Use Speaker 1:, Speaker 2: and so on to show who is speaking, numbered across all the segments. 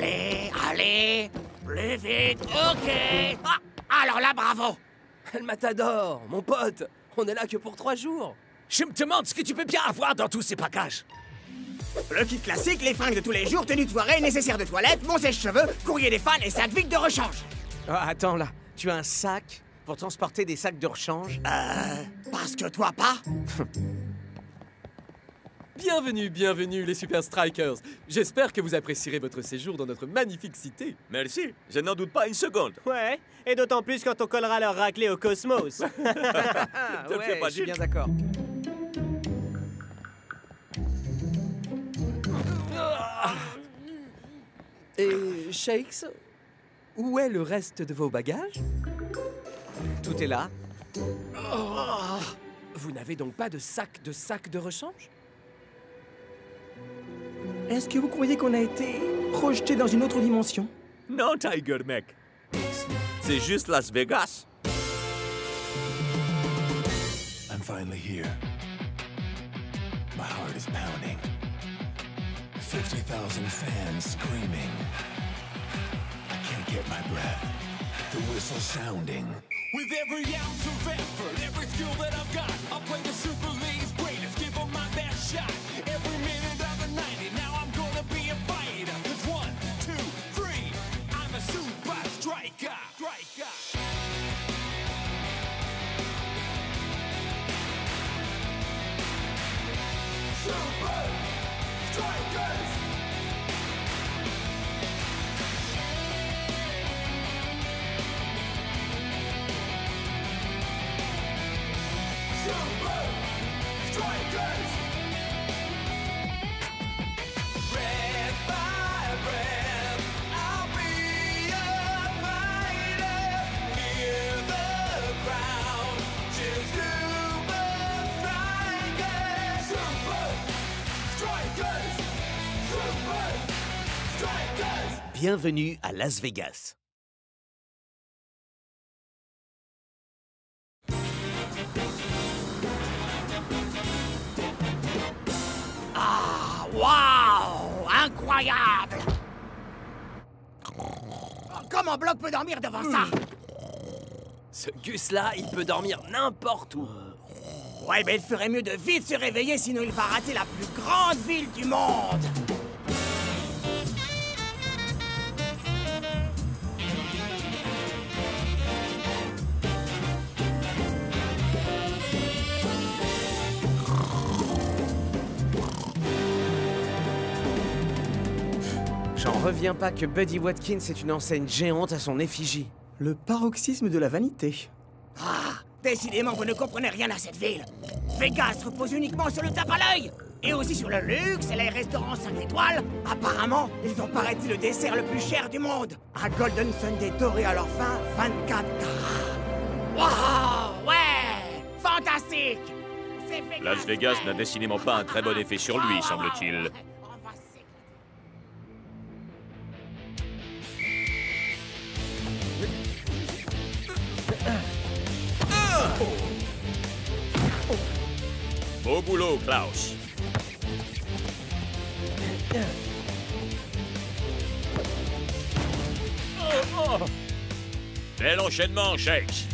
Speaker 1: Allez, allez, plus vite, ok. Ah, alors là, bravo.
Speaker 2: El Matador, mon pote, on est là que pour 3 jours.
Speaker 3: Je me demande ce que tu peux bien avoir dans tous ces bagages.
Speaker 1: Le kit classique, les fringues de tous les jours, tenue de soirée, nécessaire de toilette, mon sèche-cheveux, courrier des fans et sac vide de rechange.
Speaker 2: Ah, attends là, tu as un sac pour transporter des sacs de rechange?
Speaker 1: Parce que toi pas.
Speaker 4: Bienvenue les Super Strikers. J'espère que vous apprécierez votre séjour dans notre magnifique cité.
Speaker 5: Merci, je n'en doute pas une seconde.
Speaker 6: Ouais, et d'autant plus quand on collera leur raclée au cosmos.
Speaker 2: Ah,
Speaker 5: Te fais
Speaker 2: ouais,
Speaker 5: pas
Speaker 2: je suis
Speaker 5: dire.
Speaker 2: bien d'accord. Et Shakes, où est le reste de vos bagages? Tout est là. Vous n'avez donc pas de sac de rechange?
Speaker 7: Est-ce que vous croyez qu'on a été projeté dans une autre dimension?
Speaker 5: Non, Tiger, mec. C'est juste Las Vegas.
Speaker 8: I'm finally here. My heart is pounding. 50,000 fans screaming. I can't get my breath. The whistle sounding.
Speaker 9: With every ounce of effort, every skill that I've got, I'll play the Super League's greatest, give 'em my best shot. Every minute of the 90, now I'm gonna be a fighter. 'Cause 1, 2, 3, I'm a super striker. Super Strikers! Super Strikers! Red by red, I'll be a fighter. Hear the crowd cheer Super Strikers! Super Strikers! Super Strikers!
Speaker 3: Bienvenue à Las Vegas.
Speaker 1: Ah, waouh, incroyable. Comment Block peut dormir devant ça?
Speaker 2: Ce Gus-là, il peut dormir n'importe où.
Speaker 1: Ouais, mais il ferait mieux de vite se réveiller, sinon il va rater la plus grande ville du monde.
Speaker 2: J'en reviens pas que Buddy Watkins est une enseigne géante à son effigie.
Speaker 7: Le paroxysme de la vanité.
Speaker 1: Ah, décidément, vous ne comprenez rien à cette ville. Vegas repose uniquement sur le tape à l'œil. Et aussi sur le luxe et les restaurants 5 étoiles. Apparemment, ils ont paraît-il le dessert le plus cher du monde. Un Golden Sundae doré à leur fin, 24 carats. Waouh, ouais, fantastique. C'est
Speaker 5: Las Vegas n'a décidément pas un très bon effet sur lui, semble-t-il.
Speaker 1: On va s'éclater.
Speaker 5: Beau boulot, Klaus. Bel enchaînement, Shakes.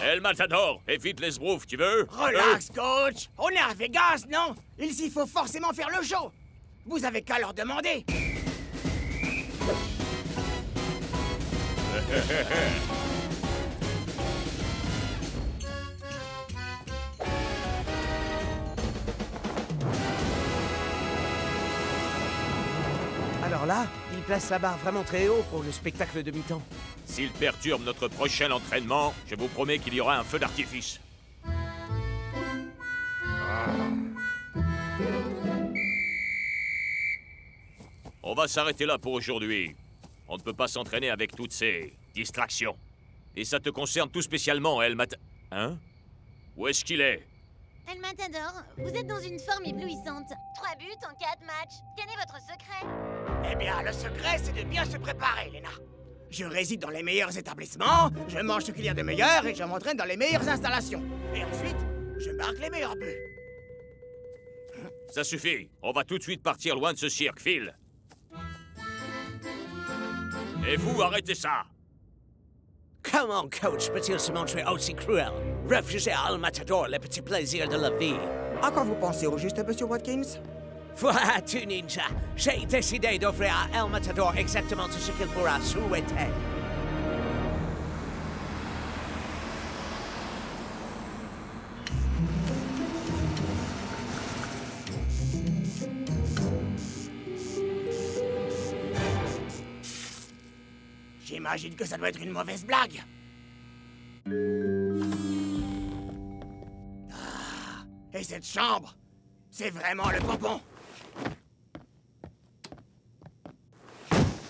Speaker 5: El Matador, évite les sbroufs, tu veux?
Speaker 1: Relax, coach. On est à Vegas, non? Il faut forcément faire le show. Vous avez qu'à leur demander.
Speaker 2: Alors là, il place la barre vraiment très haut pour le spectacle de mi-temps.
Speaker 5: S'il perturbe notre prochain entraînement, je vous promets qu'il y aura un feu d'artifice. On va s'arrêter là pour aujourd'hui. On ne peut pas s'entraîner avec toutes ces distractions. Et ça te concerne tout spécialement, El Mat... Hein? Où est-ce qu'il est?
Speaker 10: El Matador, vous êtes dans une forme éblouissante. 3 buts en 4 matchs. Quel est votre secret?
Speaker 1: Eh bien, le secret, c'est de bien se préparer, Lena. Je réside dans les meilleurs établissements, je mange ce qu'il y a de meilleur et je m'entraîne dans les meilleures installations. Et ensuite, je marque les meilleurs buts.
Speaker 5: Ça suffit. On va tout de suite partir loin de ce cirque, Phil. Et vous, arrêtez ça.
Speaker 3: Comment coach peut-il se montrer aussi cruel? Refuser à El Matador les petits plaisirs de la vie.
Speaker 1: À quoi vous pensez au juste, monsieur Watkins?
Speaker 3: Vois-tu, Ninja, j'ai décidé d'offrir à El Matador exactement tout ce qu'il pourra souhaiter.
Speaker 1: J'imagine que ça doit être une mauvaise blague. Ah, et cette chambre, c'est vraiment le pompon.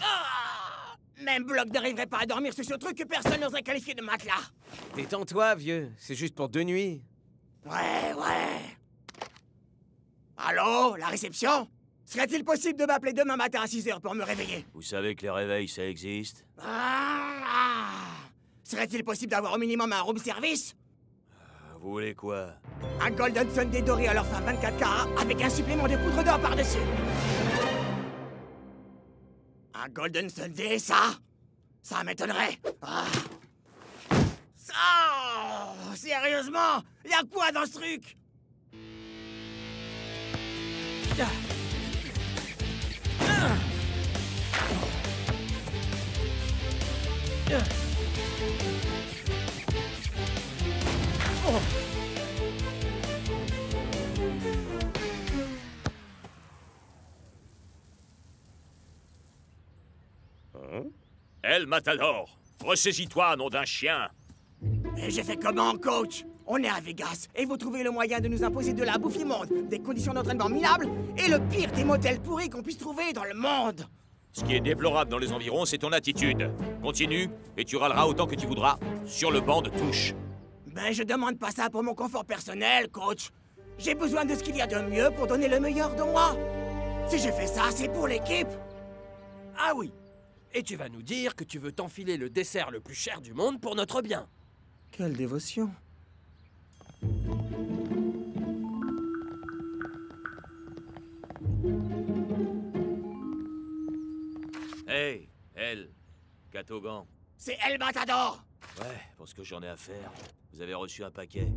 Speaker 1: Ah, même Block n'arriverait pas à dormir sur ce truc que personne n'oserait qualifier de matelas.
Speaker 6: Détends-toi, vieux. C'est juste pour 2 nuits.
Speaker 1: Ouais. Allô, la réception? Serait-il possible de m'appeler demain matin à 6 h pour me réveiller?
Speaker 5: Vous savez que les réveils, ça existe?
Speaker 1: Serait-il possible d'avoir au minimum un room service?
Speaker 5: Vous voulez quoi?
Speaker 1: Un Golden Sunday doré à leur fin 24 carats avec un supplément de poudre d'or par-dessus. Un Golden Sunday, ça m'étonnerait. Sérieusement, y a quoi dans ce truc?
Speaker 5: El Matador, ressaisis-toi, nom d'un chien.
Speaker 1: Et j'ai fait comment, coach? On est à Vegas, et vous trouvez le moyen de nous imposer de la bouffe immonde, des conditions d'entraînement minables, et le pire des motels pourris qu'on puisse trouver dans le monde.
Speaker 5: Ce qui est déplorable dans les environs, c'est ton attitude. Continue, et tu râleras autant que tu voudras sur le banc de touche.
Speaker 1: Ben, je demande pas ça pour mon confort personnel, coach. J'ai besoin de ce qu'il y a de mieux pour donner le meilleur de moi. Si je fais ça, c'est pour l'équipe.
Speaker 2: Ah oui. Et tu vas nous dire que tu veux t'enfiler le dessert le plus cher du monde pour notre bien.
Speaker 7: Quelle dévotion.
Speaker 5: Hey, El, Catogan.
Speaker 1: C'est El Matador.
Speaker 5: Ouais, pour ce que j'en ai à faire, vous avez reçu un paquet.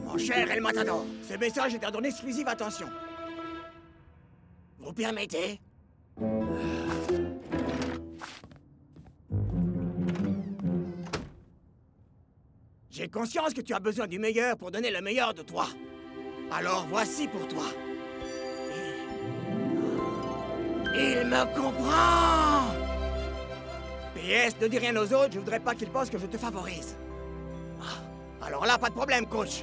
Speaker 1: Mon cher El Matador, ce message est à donner exclusive attention. Vous permettez? J'ai conscience que tu as besoin du meilleur pour donner le meilleur de toi. Alors voici pour toi. Il me comprend! PS, ne dis rien aux autres, je voudrais pas qu'ils pensent que je te favorise. Alors là, pas de problème, coach.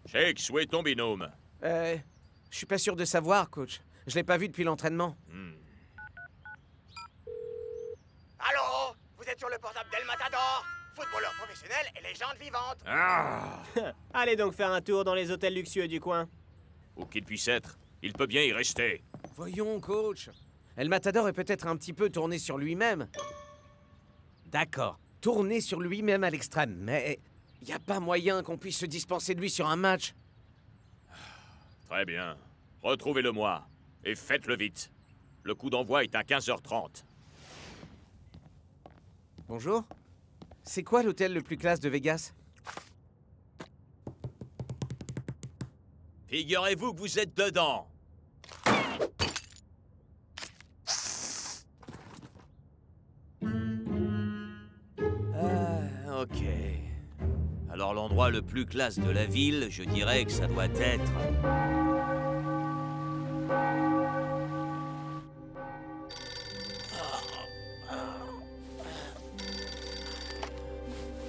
Speaker 5: Shakes, où est ton binôme?
Speaker 6: Je suis pas sûr de savoir, coach. Je l'ai pas vu depuis l'entraînement.
Speaker 1: Allô? Vous êtes sur le portable d'El Matador? Footballeur professionnel et légende vivante.
Speaker 6: Allez donc faire un tour dans les hôtels luxueux du coin.
Speaker 5: Où qu'il puisse être, il peut bien y rester.
Speaker 6: Voyons, coach. El Matador est peut-être un petit peu tourné sur lui-même. D'accord, tourné sur lui-même à l'extrême, mais y a pas moyen qu'on puisse se dispenser de lui sur un match.
Speaker 5: Très bien. Retrouvez-le-moi. Et faites-le vite. Le coup d'envoi est à 15h30.
Speaker 6: Bonjour. C'est quoi l'hôtel le plus classe de Vegas?
Speaker 5: Figurez-vous que vous êtes dedans. Ok. Alors l'endroit le plus classe de la ville, je dirais que ça doit être...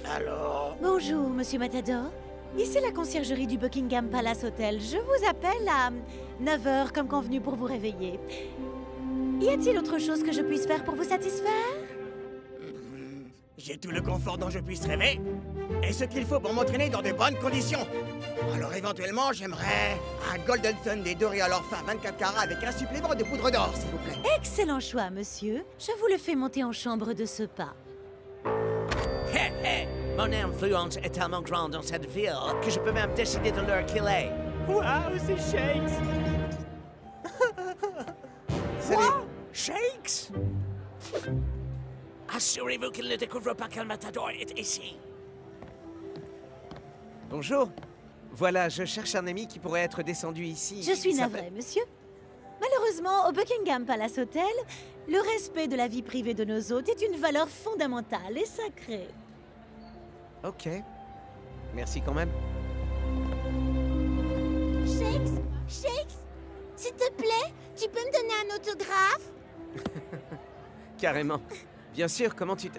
Speaker 1: Alors...
Speaker 10: Bonjour, monsieur Matador. Ici la conciergerie du Buckingham Palace Hotel. Je vous appelle à 9 h comme convenu pour vous réveiller. Y a-t-il autre chose que je puisse faire pour vous satisfaire?
Speaker 1: J'ai tout le confort dont je puisse rêver et ce qu'il faut pour m'entraîner dans de bonnes conditions. Alors éventuellement, j'aimerais un Golden Sunday doré à leur fin 24 carats avec un supplément de poudre d'or, s'il vous plaît.
Speaker 10: Excellent choix, monsieur. Je vous le fais monter en chambre de ce pas.
Speaker 3: Hé, hé! Mon influence est tellement grande dans cette ville que je peux même décider de l'heure qu'il est.
Speaker 7: Waouh, c'est Shakes!
Speaker 3: Quoi? Shakes? Assurez-vous qu'il ne découvre pas qu'El Matador est ici.
Speaker 6: Bonjour. Voilà, je cherche un ami qui pourrait être descendu ici.
Speaker 10: Je suis
Speaker 6: Il
Speaker 10: navrée,
Speaker 6: s'appelle-
Speaker 10: monsieur. Malheureusement, au Buckingham Palace Hotel, le respect de la vie privée de nos hôtes est une valeur fondamentale et sacrée.
Speaker 6: Ok. Merci quand même.
Speaker 10: Shakes, s'il te plaît, tu peux me donner un autographe?
Speaker 6: Carrément. Bien sûr, comment tu te...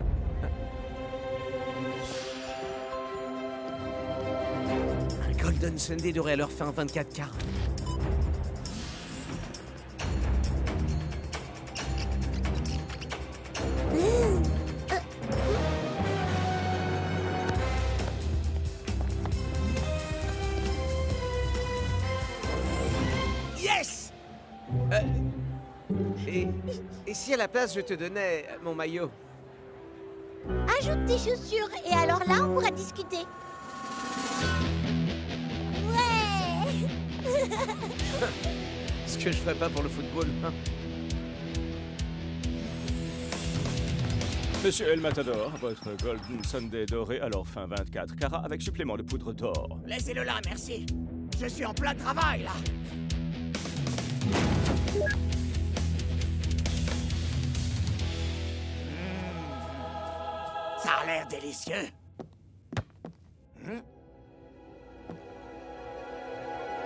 Speaker 6: Un Golden Sunday doré à leur fin 24 carats.
Speaker 1: Yes!
Speaker 6: Et si à la place je te donnais mon maillot?
Speaker 10: Ajoute tes chaussures et alors là, on pourra discuter. Ouais!
Speaker 6: Ce que je ferais pas pour le football. Hein.
Speaker 11: Monsieur El Matador, votre Golden Sunday doré à leur fin 24 carats avec supplément de poudre d'or.
Speaker 1: Laissez-le là, merci. Je suis en plein travail, là. Ça a l'air délicieux.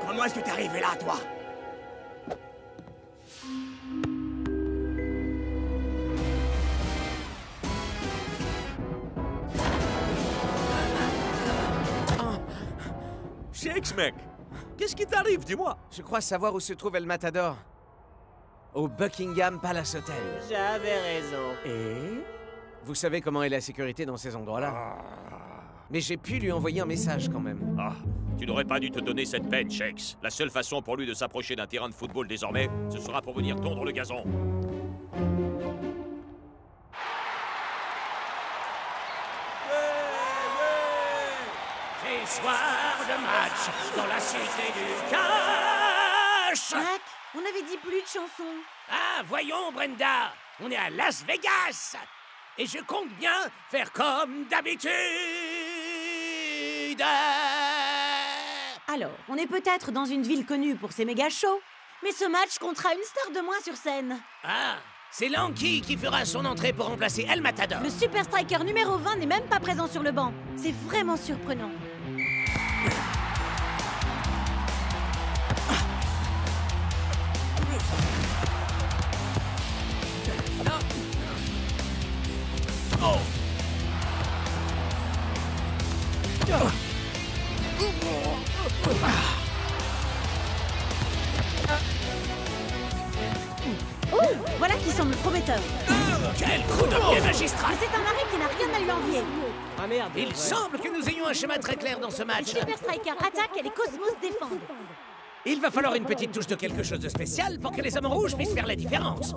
Speaker 1: Comment est-ce que t'es arrivé là, toi?
Speaker 5: Shakes, mec! Qu'est-ce qui t'arrive, dis-moi?
Speaker 6: Je crois savoir où se trouve El Matador. Au Buckingham Palace Hotel.
Speaker 7: J'avais raison.
Speaker 6: Et? Vous savez comment est la sécurité dans ces endroits-là. Mais j'ai pu lui envoyer un message quand même.
Speaker 5: Ah, tu n'aurais pas dû te donner cette peine, Shakes. La seule façon pour lui de s'approcher d'un terrain de football désormais, ce sera pour venir tondre le gazon.
Speaker 3: C'est soir de match dans la cité du cash.
Speaker 10: Jack, on avait dit plus de chansons.
Speaker 3: Ah, voyons, Brenda, on est à Las Vegas. Et je compte bien faire comme d'habitude.
Speaker 10: Alors, on est peut-être dans une ville connue pour ses méga shows, mais ce match comptera une star de moins sur scène.
Speaker 3: Ah, c'est Lanky qui fera son entrée pour remplacer El Matador.
Speaker 10: Le Super Striker numéro 20 n'est même pas présent sur le banc. C'est vraiment surprenant.
Speaker 3: Oh.
Speaker 10: Oh, voilà qui semble prometteur.
Speaker 3: Quel coup de pied magistral!
Speaker 10: Mais c'est un arrêt qui n'a rien à lui envier.
Speaker 7: Ah merde.
Speaker 3: Il semble que nous ayons un schéma très clair dans ce
Speaker 10: Les
Speaker 3: match.
Speaker 10: Super Strikers attaquent et les Cosmos défendent.
Speaker 3: Il va falloir une petite touche de quelque chose de spécial pour que les hommes en rouge puissent faire la différence.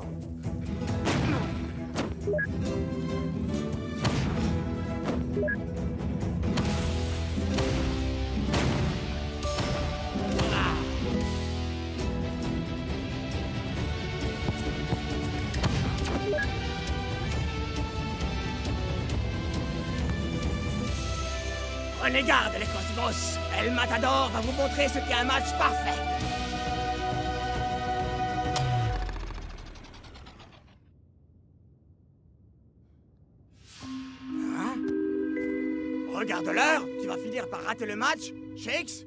Speaker 1: Prenez garde, les Cosmos. El Matador va vous montrer ce qu'est un match parfait. Hein? Regarde l'heure, tu vas finir par rater le match, Shakes.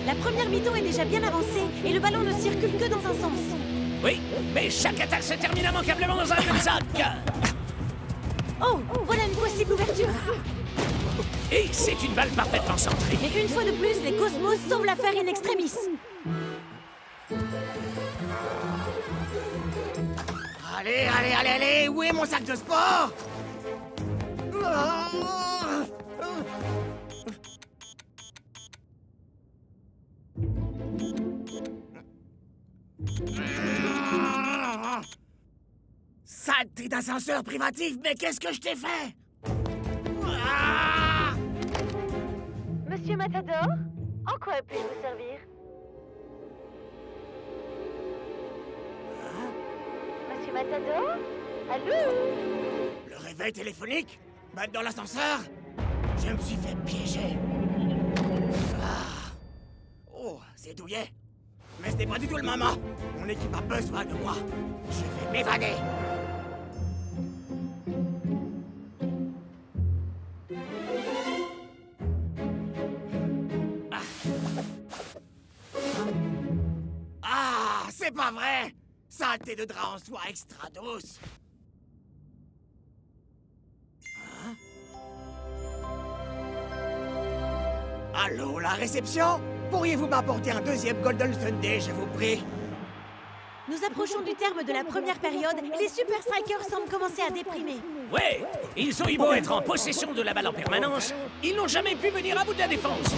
Speaker 10: La première mi-temps est déjà bien avancée et le ballon ne circule que dans un sens.
Speaker 3: Oui, mais chaque attaque se termine immanquablement dans un même sac.
Speaker 10: Oh, voilà une possible ouverture.
Speaker 3: Et c'est une balle parfaitement centrée.
Speaker 10: Et une fois de plus, les Cosmos sauvent l'affaire in extremis.
Speaker 1: Allez, allez, allez, allez, où est mon sac de sport? Saleté d'ascenseur privatif, mais qu'est-ce que je t'ai fait?
Speaker 10: Monsieur Matador, en quoi puis-je vous servir? Monsieur Matador? Allô?
Speaker 1: Le réveil téléphonique? Battre dans l'ascenseur? Je me suis fait piéger. Oh, c'est douillet. Mais ce n'est pas du tout le moment. Mon équipe a besoin de moi. Je vais m'évader. C'est pas vrai! Saleté de drap en soie extra douce! Hein? Allô, la réception? Pourriez-vous m'apporter un deuxième Golden Sunday, je vous prie?
Speaker 10: Nous approchons du terme de la première période et les Super Strikers semblent commencer à déprimer.
Speaker 3: Ouais, ils ont eu beau être en possession de la balle en permanence, ils n'ont jamais pu venir à bout de la défense.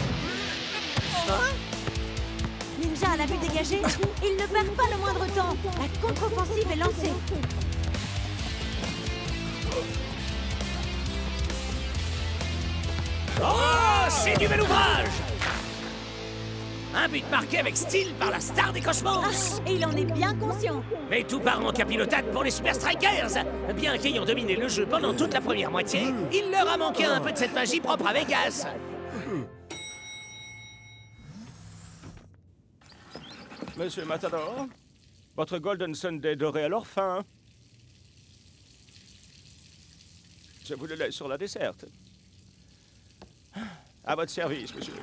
Speaker 10: Ninja à la vue dégagée, il ne perd pas le moindre temps. La contre-offensive est lancée.
Speaker 3: Oh, c'est du bel ouvrage! Un but marqué avec style par la star des Cosmos!
Speaker 10: Et il en est bien conscient.
Speaker 3: Mais tout part en capilotade pour les Super Strikers! Bien qu'ayant dominé le jeu pendant toute la première moitié, il leur a manqué un peu de cette magie propre à Vegas.
Speaker 11: Monsieur Matador, votre Golden Sunday doré à leur fin. Je vous le laisse sur la desserte. À votre service, monsieur.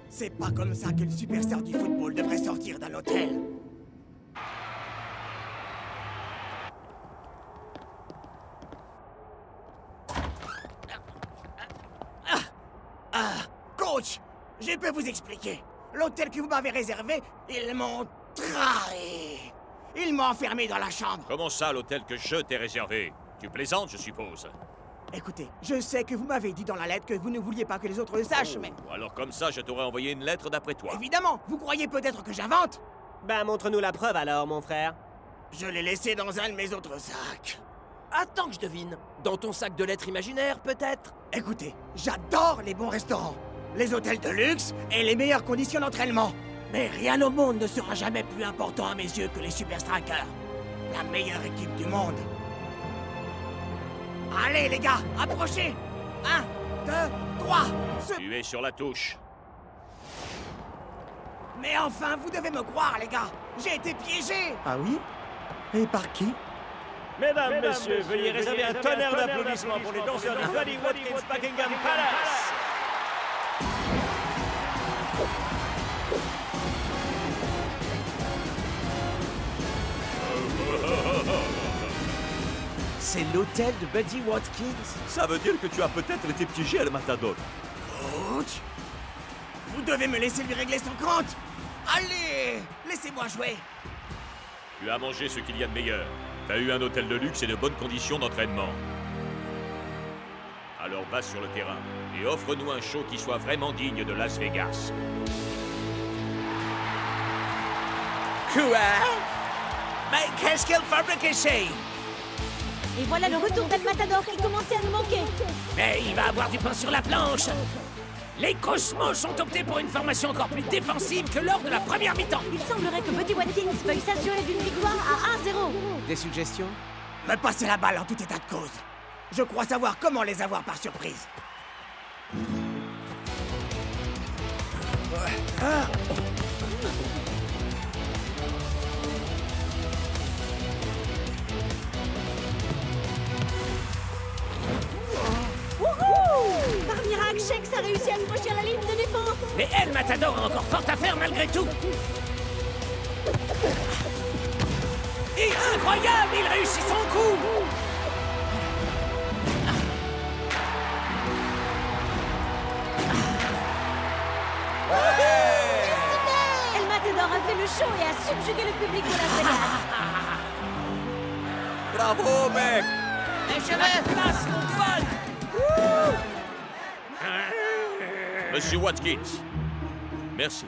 Speaker 1: C'est pas comme ça qu'une superstar du football devrait sortir d'un hôtel. Coach, je peux vous expliquer. L'hôtel que vous m'avez réservé, ils m'ont trahi. Ils m'ont enfermé dans la chambre.
Speaker 5: Comment ça, l'hôtel que je t'ai réservé? Tu plaisantes, je suppose.
Speaker 1: Écoutez, je sais que vous m'avez dit dans la lettre que vous ne vouliez pas que les autres le sachent, mais...
Speaker 5: Alors comme ça, je t'aurais envoyé une lettre d'après toi.
Speaker 1: Évidemment, vous croyez peut-être que j'invente?
Speaker 12: Ben, montre-nous la preuve alors, mon frère.
Speaker 1: Je l'ai laissé dans un de mes autres sacs.
Speaker 2: Attends que je devine. Dans ton sac de lettres imaginaires, peut-être?
Speaker 1: Écoutez, j'adore les bons restaurants, les hôtels de luxe et les meilleures conditions d'entraînement. Mais rien au monde ne sera jamais plus important à mes yeux que les Super Strikers. La meilleure équipe du monde. Allez, les gars, approchez! 1, 2, 3,
Speaker 5: Tu es sur la touche.
Speaker 1: Mais enfin, vous devez me croire, les gars! J'ai été piégé!
Speaker 7: Ah oui? Et par qui?
Speaker 11: Mesdames, messieurs, veuillez réserver un tonnerre d'applaudissements pour les danseurs du Buddy Watkins Buckingham Palace.
Speaker 6: C'est l'hôtel de Buddy Watkins?
Speaker 5: Ça veut dire que tu as peut-être été piégé à le Matador.
Speaker 1: Coach, vous devez me laisser lui régler son compte! Allez, laissez-moi jouer!
Speaker 5: Tu as mangé ce qu'il y a de meilleur. Tu as eu un hôtel de luxe et de bonnes conditions d'entraînement. Alors va sur le terrain et offre-nous un show qui soit vraiment digne de Las Vegas.
Speaker 3: Quoi? Mais qu'est-ce qu'elle fabrique ici?
Speaker 10: Et voilà le retour d'El Matador qui commençait à nous manquer.
Speaker 3: Mais il va avoir du pain sur la planche. Les Cosmos ont opté pour une formation encore plus défensive que lors de la première mi-temps.
Speaker 10: Il semblerait que Buddy Watkins veuille s'assurer d'une victoire à 1-0.
Speaker 6: Des suggestions?
Speaker 1: Me passer la balle en tout état de cause. Je crois savoir comment les avoir par surprise.
Speaker 10: Wouhou! Par miracle, Shakes a réussi à se
Speaker 3: Et El Matador a encore fort à faire malgré tout. Et incroyable, il réussit son coup.
Speaker 10: El Matador a fait le show et a subjugué le public de Las Vegas.
Speaker 5: Bravo, mec!
Speaker 3: Et je me place, mon pote.
Speaker 5: Monsieur Watkins, merci.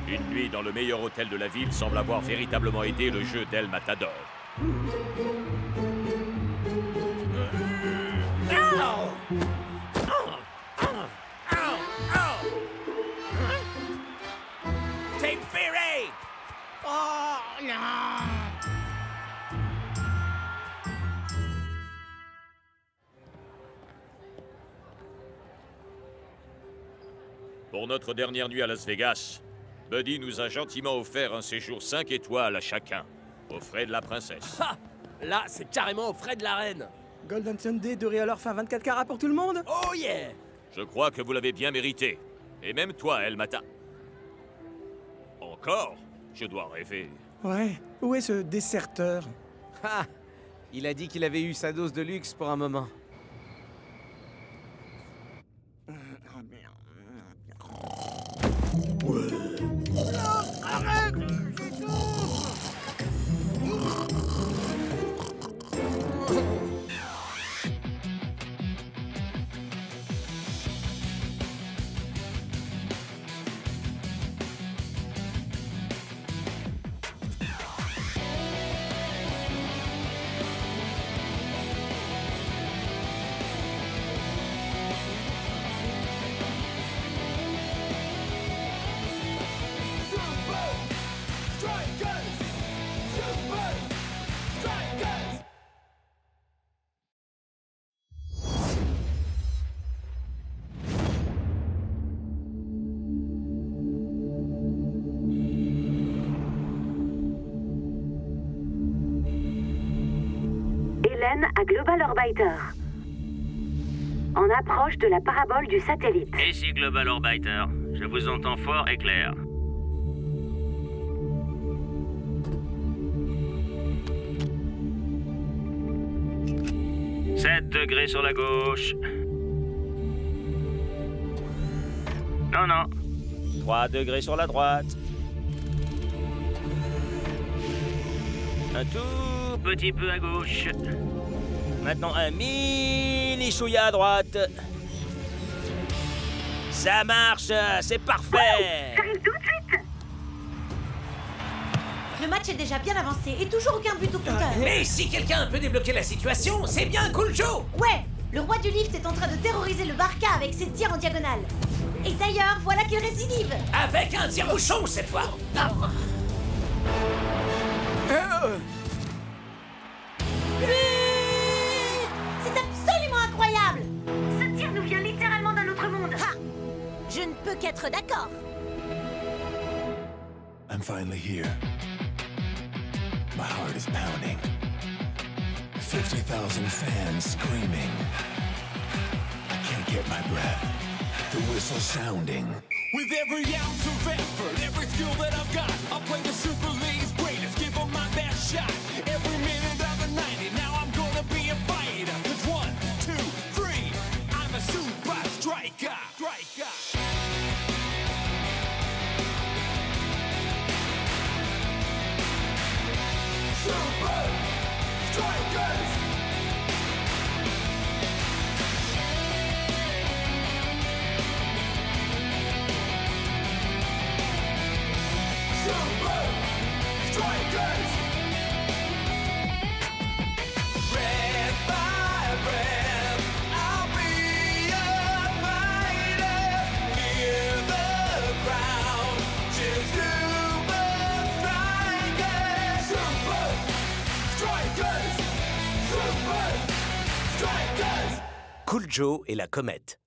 Speaker 5: Une nuit dans le meilleur hôtel de la ville semble avoir véritablement aidé le jeu d'El Matador.
Speaker 3: Team Fury!
Speaker 1: Oh non!
Speaker 5: Pour notre dernière nuit à Las Vegas, Buddy nous a gentiment offert un séjour 5 étoiles à chacun, aux frais de la princesse.
Speaker 4: Ha! Là, c'est carrément aux frais de la reine.
Speaker 7: Golden Sunday, doré à leur fin 24 carats pour tout le monde.
Speaker 4: Oh yeah!
Speaker 5: Je crois que vous l'avez bien mérité. Et même toi, El Mata. Encore? Je dois rêver.
Speaker 7: Ouais, où est ce déserteur?
Speaker 6: Ah! Il a dit qu'il avait eu sa dose de luxe pour un moment.
Speaker 1: Arrête! J'étouffe!
Speaker 13: Hélène à Global Orbiter. En approche de la parabole du satellite.
Speaker 14: Ici Global Orbiter. Je vous entends fort et clair. « 7 degrés sur la gauche. Non, non.
Speaker 11: 3 degrés sur la droite.
Speaker 14: Un tout petit peu à gauche.
Speaker 11: Maintenant un mini chouïa à droite. Ça marche, c'est parfait.
Speaker 13: J'arrive tout de suite.
Speaker 10: Le match est déjà bien avancé et toujours aucun but au compteur.
Speaker 3: Mais si quelqu'un peut débloquer la situation, c'est bien Cool Joe.
Speaker 10: Ouais, le roi du lift est en train de terroriser le Barca avec ses tirs en diagonale. Et d'ailleurs, voilà qu'il récidive.
Speaker 3: Avec un tire-bouchon cette fois.
Speaker 10: C'est absolument incroyable.
Speaker 13: Ce tir nous vient littéralement d'un autre monde.
Speaker 10: Ha! Je ne peux qu'être d'accord.
Speaker 8: I'm finally here. My heart is pounding. 50,000 fans screaming. I can't get my breath. The whistle sounding.
Speaker 9: With every ounce of effort, every skill that I've got, I'll play the Super League's greatest, give them my best shot. Every minute of the 90, now I'm gonna be a fighter. 'Cause 1, 2, 3, I'm a super striker. Super Strikers! Super Strikers! Breath by breath, I'll be a fighter. Hear the crowd cheer Super Strikers! Super Strikers! Super Strikers!
Speaker 6: Cool Joe et la comète.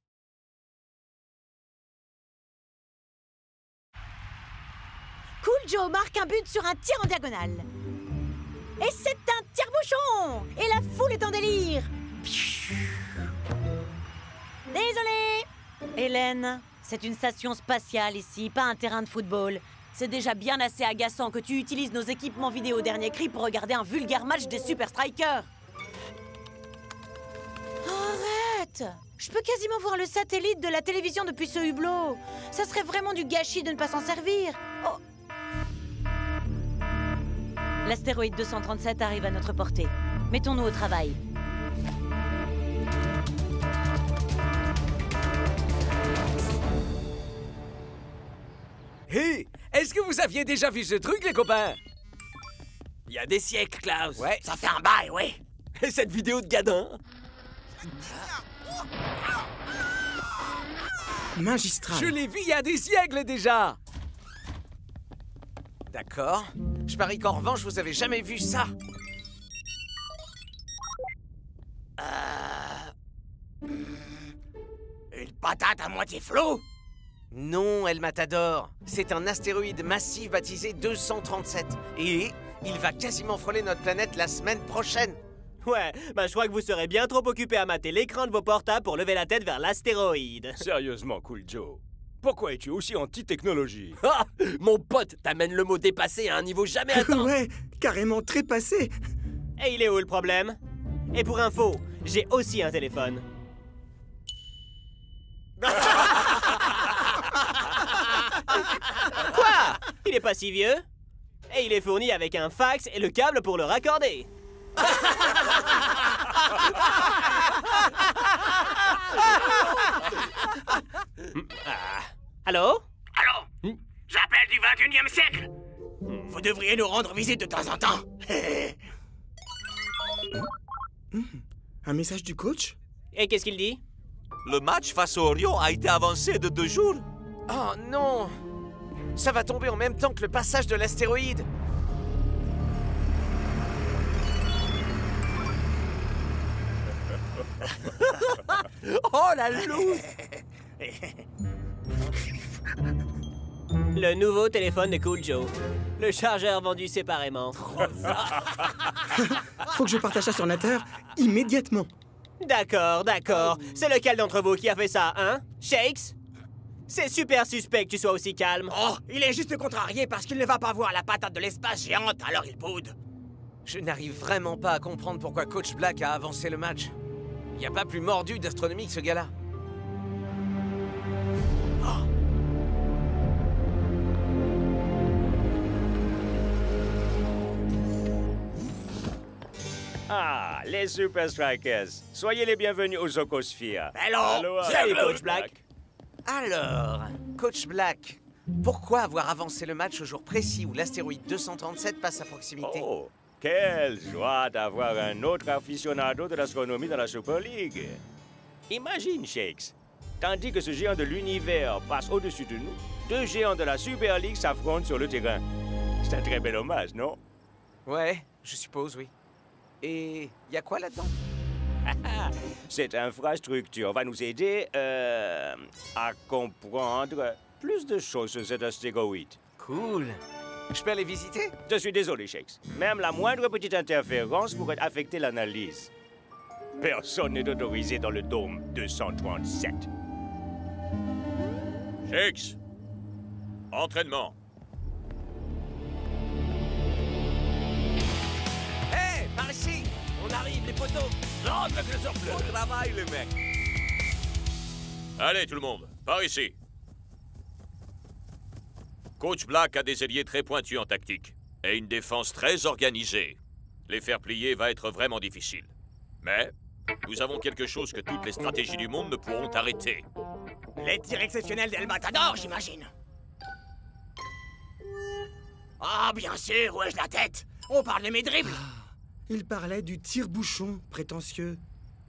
Speaker 10: Cool Joe marque un but sur un tir en diagonale. Et c'est un tire-bouchon. Et la foule est en délire. Désolé. Hélène, C'est une station spatiale ici, pas un terrain de football. C'est déjà bien assez agaçant que tu utilises nos équipements vidéo dernier cri pour regarder un vulgaire match des Super Strikers. Arrête! Je peux quasiment voir le satellite de la télévision depuis ce hublot. Ça serait vraiment du gâchis de ne pas s'en servir. Oh. L'astéroïde 237 arrive à notre portée. Mettons-nous au travail.
Speaker 6: Hé! Est-ce que vous aviez déjà vu ce truc, les copains?
Speaker 2: Il y a des siècles, Klaus.
Speaker 6: Ouais.
Speaker 1: Ça fait un bail, ouais.
Speaker 2: Et cette vidéo de gadin?
Speaker 7: Magistral.
Speaker 6: Je l'ai vu il y a des siècles déjà. D'accord. Je parie qu'en revanche, vous avez jamais vu ça.
Speaker 1: Une patate à moitié flot?
Speaker 6: Non, El Matador. C'est un astéroïde massif baptisé 237. Et il va quasiment frôler notre planète la semaine prochaine.
Speaker 12: Ouais, bah je crois que vous serez bien trop occupé à mater l'écran de vos portables pour lever la tête vers l'astéroïde.
Speaker 11: Sérieusement, Cool Joe. Pourquoi es-tu aussi anti-technologie?
Speaker 2: Ah! Mon pote t'amène le mot dépassé à un niveau jamais atteint.
Speaker 7: Ouais, carrément trépassé.
Speaker 12: Et il est où le problème? Et pour info, j'ai aussi un téléphone. Quoi? Il est pas si vieux. Et il est fourni avec un fax et le câble pour le raccorder. Allô?
Speaker 1: Allô? J'appelle du 21e siècle. Vous devriez nous rendre visite de temps en temps.
Speaker 7: Un message du coach?
Speaker 12: Et qu'est-ce qu'il dit?
Speaker 5: Le match face au Orion a été avancé de 2 jours.
Speaker 6: Oh non! Ça va tomber en même temps que le passage de l'astéroïde.
Speaker 2: Oh la loose!
Speaker 12: Le nouveau téléphone de Cool Joe. Le chargeur vendu séparément.
Speaker 7: Faut que je partage ça sur Natter immédiatement.
Speaker 12: D'accord, d'accord. C'est lequel d'entre vous qui a fait ça, hein? Shakes? C'est super suspect que tu sois aussi calme.
Speaker 1: Oh, il est juste contrarié parce qu'il ne va pas voir la patate de l'espace géante, alors il boude.
Speaker 6: Je n'arrive vraiment pas à comprendre pourquoi Coach Black a avancé le match. Il n'y a pas plus mordu d'astronomie que ce gars-là.
Speaker 11: Ah, les Super Strikers. Soyez les bienvenus aux Zocosphere.
Speaker 1: Hello!
Speaker 12: Salut, Coach Black.
Speaker 6: Alors, Coach Black, pourquoi avoir avancé le match au jour précis où l'astéroïde 237 passe à proximité?
Speaker 11: Oh, quelle joie d'avoir un autre aficionado de l'astronomie dans la Super League. Imagine, Shakes. Tandis que ce géant de l'univers passe au-dessus de nous, 2 géants de la Super League s'affrontent sur le terrain. C'est un très bel hommage, non?
Speaker 6: Ouais, je suppose, oui. Et y a quoi là-dedans?
Speaker 11: Cette infrastructure va nous aider à comprendre plus de choses sur cet astéroïde.
Speaker 6: Cool. Je peux aller visiter?
Speaker 11: Je suis désolé, Shakes. Même la moindre petite interférence pourrait affecter l'analyse. Personne n'est autorisé dans le dôme 237.
Speaker 5: Shakes, entraînement.
Speaker 6: Hé, par ici! On arrive, les poteaux!
Speaker 5: Non, le surplus.
Speaker 6: Bon travail, le mec!
Speaker 5: Allez, tout le monde, par ici. Coach Black a des ailiers très pointus en tactique et une défense très organisée. Les faire plier va être vraiment difficile. Mais nous avons quelque chose que toutes les stratégies du monde ne pourront arrêter.
Speaker 1: Les tirs exceptionnels d'El Matador, j'imagine. Ah, bien sûr, ouais, la tête. On parle de mes dribbles.
Speaker 7: Il parlait du tire-bouchon prétentieux.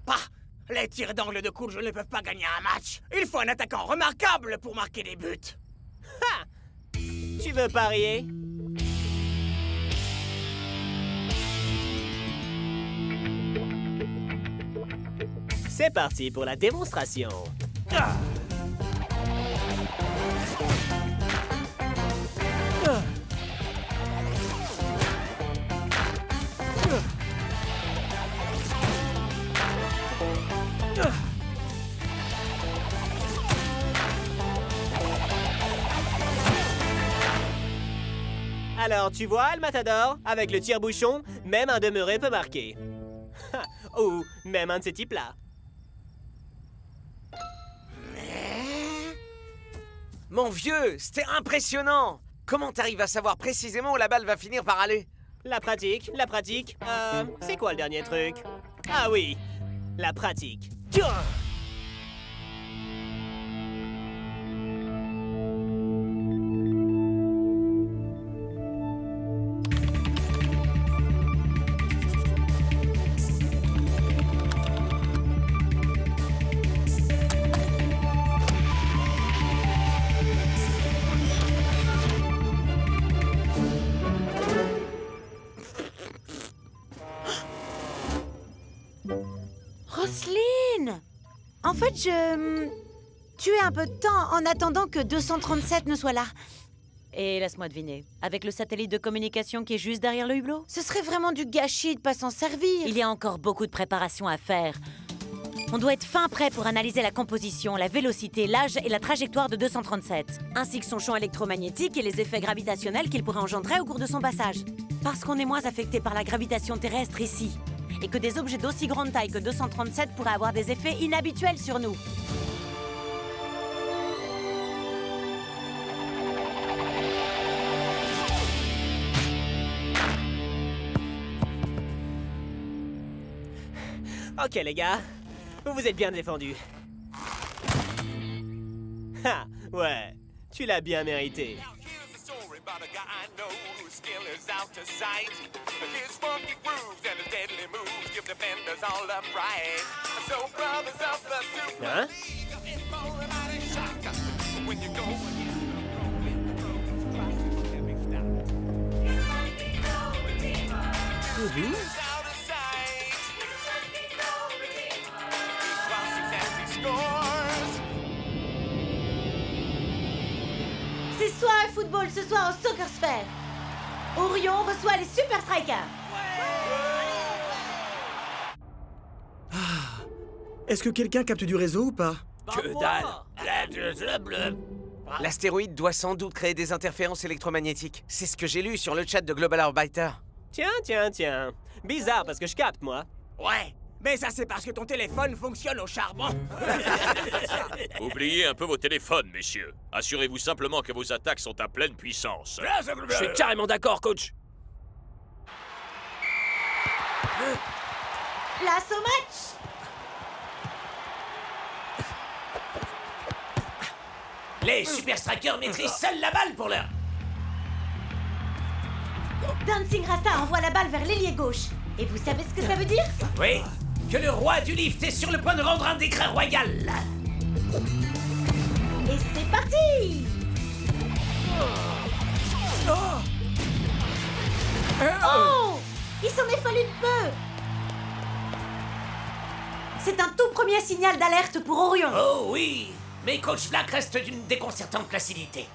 Speaker 1: Pas. Les tirs d'angle de Cool Joe ne peuvent pas gagner un match. Il faut un attaquant remarquable pour marquer des buts.
Speaker 12: Ha! Tu veux parier? C'est parti pour la démonstration. Ah! Ah! Alors, tu vois, le matador, avec le tire-bouchon, même un demeuré peut marquer. Ou même un de ces types-là.
Speaker 6: Mon vieux, c'était impressionnant! Comment t'arrives à savoir précisément où la balle va finir par aller?
Speaker 12: La pratique, la pratique. C'est quoi le dernier truc? Ah oui, la pratique.
Speaker 10: Roselyne! En fait, je tuais un peu de temps en attendant que 237 ne soit là. Et laisse-moi deviner, avec le satellite de communication qui est juste derrière le hublot? Ce serait vraiment du gâchis de pas s'en servir. Il y a encore beaucoup de préparation à faire. On doit être fin prêt pour analyser la composition, la vélocité, l'âge et la trajectoire de 237, ainsi que son champ électromagnétique et les effets gravitationnels qu'il pourrait engendrer au cours de son passage. Parce qu'on est moins affecté par la gravitation terrestre ici, et que des objets d'aussi grande taille que 237 pourraient avoir des effets inhabituels sur nous.
Speaker 12: Ok les gars, vous vous êtes bien défendus. Ha, ouais, tu l'as bien mérité.
Speaker 9: About a guy I know whose skill is out to sight. His funky grooves and his deadly moves give defenders all upright. So brothers of the Super League, it's more about a shock when you go. Out of sight. He crosses and he scores.
Speaker 10: C'est soirée football ce soir au Soccer Sphere. Orion reçoit les Super Strikers.
Speaker 7: Est-ce que quelqu'un capte du réseau ou pas?
Speaker 6: Que dalle! L'astéroïde doit sans doute créer des interférences électromagnétiques. C'est ce que j'ai lu sur le chat de Global Orbiter.
Speaker 12: Tiens. Bizarre parce que je capte, moi.
Speaker 1: Ouais, mais ça c'est parce que ton téléphone fonctionne au charbon.
Speaker 5: Oubliez un peu vos téléphones, messieurs. Assurez-vous simplement que vos attaques sont à pleine puissance.
Speaker 4: Je suis carrément d'accord, coach.
Speaker 10: Place au match.
Speaker 3: Les Super Strikers maîtrisent seuls la balle pour l'heure.
Speaker 10: Dancing Rasta envoie la balle vers l'ailier gauche. Et vous savez ce que ça veut dire?
Speaker 3: Oui, que le roi du lift est sur le point de rendre un décret royal.
Speaker 10: Et c'est parti! Oh! Il s'en est fallu de peu! C'est un tout premier signal d'alerte pour Orion.
Speaker 3: Oh oui, mais Coach Black reste d'une déconcertante placidité.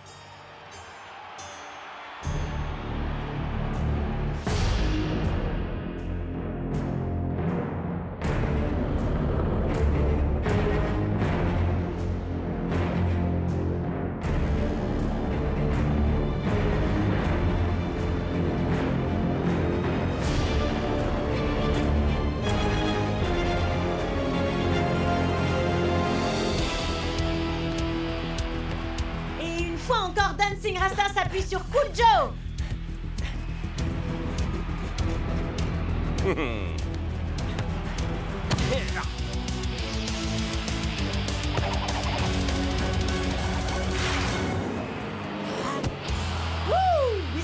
Speaker 10: Dancing Rasta s'appuie sur Cool Joe. Mais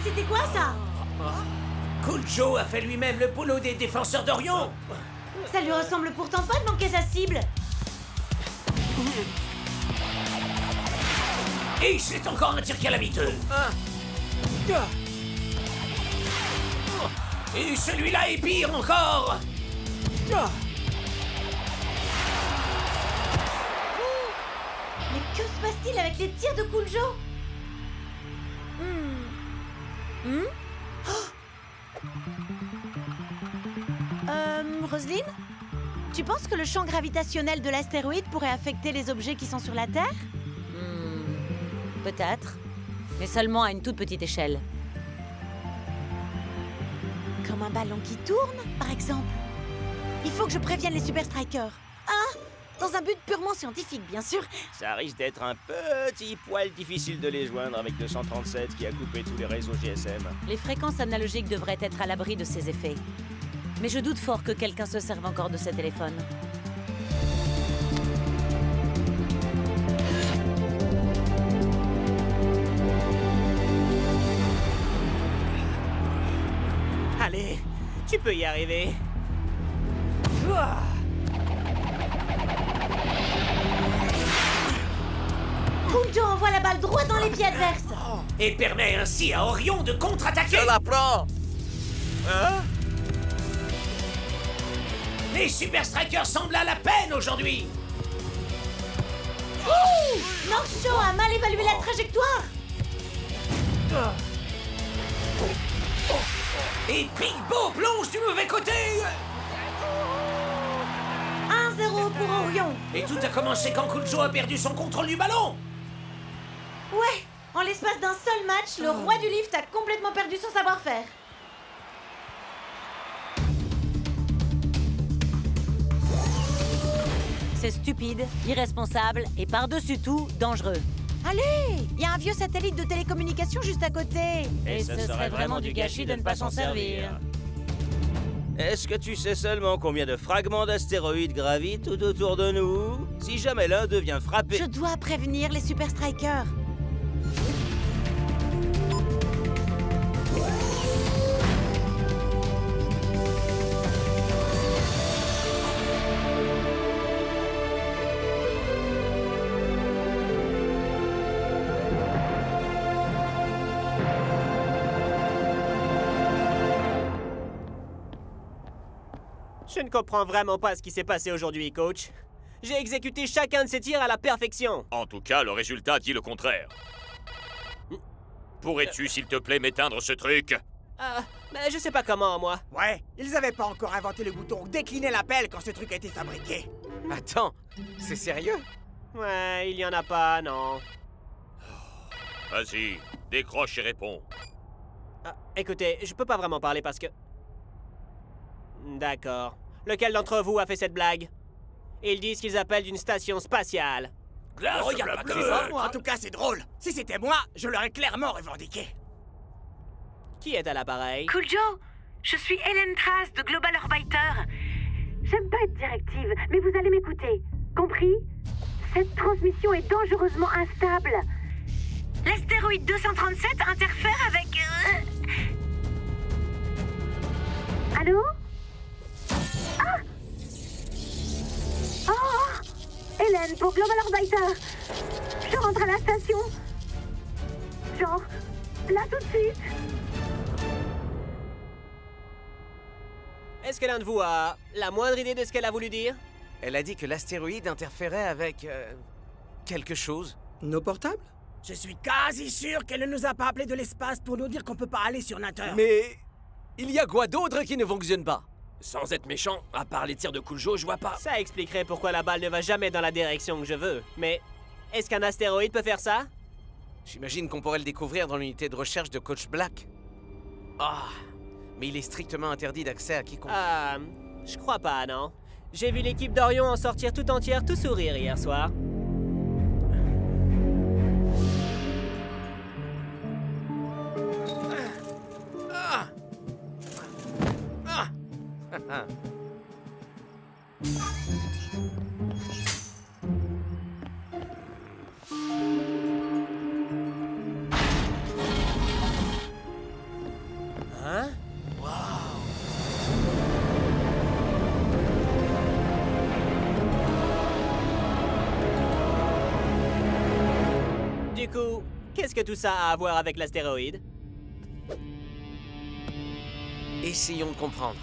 Speaker 10: c'était quoi ça?
Speaker 3: Cool Joe a fait lui-même le polo des défenseurs d'Orion.
Speaker 10: Ça lui ressemble pourtant pas de manquer sa cible.
Speaker 3: Et c'est encore un tir calamiteux. Et celui-là est pire encore.
Speaker 10: Mais que se passe-t-il avec les tirs de Cool Joe? Roselyne? Tu penses que le champ gravitationnel de l'astéroïde pourrait affecter les objets qui sont sur la Terre? Peut-être, mais seulement à une toute petite échelle. Comme un ballon qui tourne, par exemple. Il faut que je prévienne les Super Strikers. Ah, dans un but purement scientifique, bien sûr.
Speaker 11: Ça risque d'être un petit poil difficile de les joindre avec 237 qui a coupé tous les réseaux GSM.
Speaker 10: Les fréquences analogiques devraient être à l'abri de ces effets. Mais je doute fort que quelqu'un se serve encore de ces téléphones.
Speaker 12: Allez, tu peux y arriver.
Speaker 10: Kunjo envoie la balle droit dans les pieds adverses.
Speaker 3: Et permet ainsi à Orion de contre-attaquer.
Speaker 6: Je la prends.
Speaker 3: Hein? Les Super Strikers semblent à la peine aujourd'hui.
Speaker 10: Norksho a mal évalué la trajectoire.
Speaker 3: Et Big Bo plonge du mauvais côté.
Speaker 10: 1-0 pour Orion.
Speaker 3: Et tout a commencé quand Kunjo a perdu son contrôle du ballon.
Speaker 10: Ouais, en l'espace d'un seul match, le roi du lift a complètement perdu son savoir-faire. C'est stupide, irresponsable et par-dessus tout, dangereux. Allez, il y a un vieux satellite de télécommunication juste à côté.
Speaker 11: Et ce serait vraiment du gâchis de ne pas s'en servir. Est-ce que tu sais seulement combien de fragments d'astéroïdes gravitent tout autour de nous? Si jamais l'un d'eux vient frapper...
Speaker 10: Je dois prévenir les Super Strikers.
Speaker 12: Je ne comprends vraiment pas ce qui s'est passé aujourd'hui, coach. J'ai exécuté chacun de ces tirs à la perfection.
Speaker 5: En tout cas, le résultat dit le contraire. Pourrais-tu, s'il te plaît, m'éteindre ce truc?
Speaker 12: Je sais pas comment, moi.
Speaker 1: Ouais, ils avaient pas encore inventé le bouton décliner l'appel quand ce truc a été fabriqué.
Speaker 6: Attends, c'est sérieux?
Speaker 12: Ouais, il y en a pas, non.
Speaker 5: Vas-y, décroche et réponds.
Speaker 12: Écoutez, je peux pas vraiment parler parce que... D'accord. Lequel d'entre vous a fait cette blague? Ils disent qu'ils appellent d'une station spatiale.
Speaker 1: Oh, y a pas que ça. En tout cas, c'est drôle. Si c'était moi, je l'aurais clairement revendiqué.
Speaker 12: Qui est à l'appareil?
Speaker 13: Kunjo, je suis Hélène Trace de Global Orbiter. J'aime pas être directive, mais vous allez m'écouter. Compris? Cette transmission est dangereusement instable. L'astéroïde 237 interfère avec... Allô? Ah! Oh! Hélène, pour Global Orbiter. Je rentre à la station. Genre, là tout de suite.
Speaker 12: Est-ce que l'un de vous a la moindre idée de ce qu'elle a voulu dire?
Speaker 6: Elle a dit que l'astéroïde interférait avec... quelque chose.
Speaker 7: Nos portables?
Speaker 1: Je suis quasi sûr qu'elle ne nous a pas appelés de l'espace pour nous dire qu'on peut pas aller sur Natter.
Speaker 4: Mais... il y a quoi d'autre qui ne fonctionne pas? Sans être méchant, à part les tirs de Kunjo, je vois pas.
Speaker 12: Ça expliquerait pourquoi la balle ne va jamais dans la direction que je veux. Mais est-ce qu'un astéroïde peut faire ça?
Speaker 6: J'imagine qu'on pourrait le découvrir dans l'unité de recherche de Coach Black. Ah, mais il est strictement interdit d'accès à quiconque.
Speaker 12: Je crois pas, non. J'ai vu l'équipe d'Orion en sortir tout entière, tout sourire hier soir. Hein? Du coup, qu'est-ce que tout ça a à voir avec l'astéroïde?
Speaker 6: Essayons de comprendre.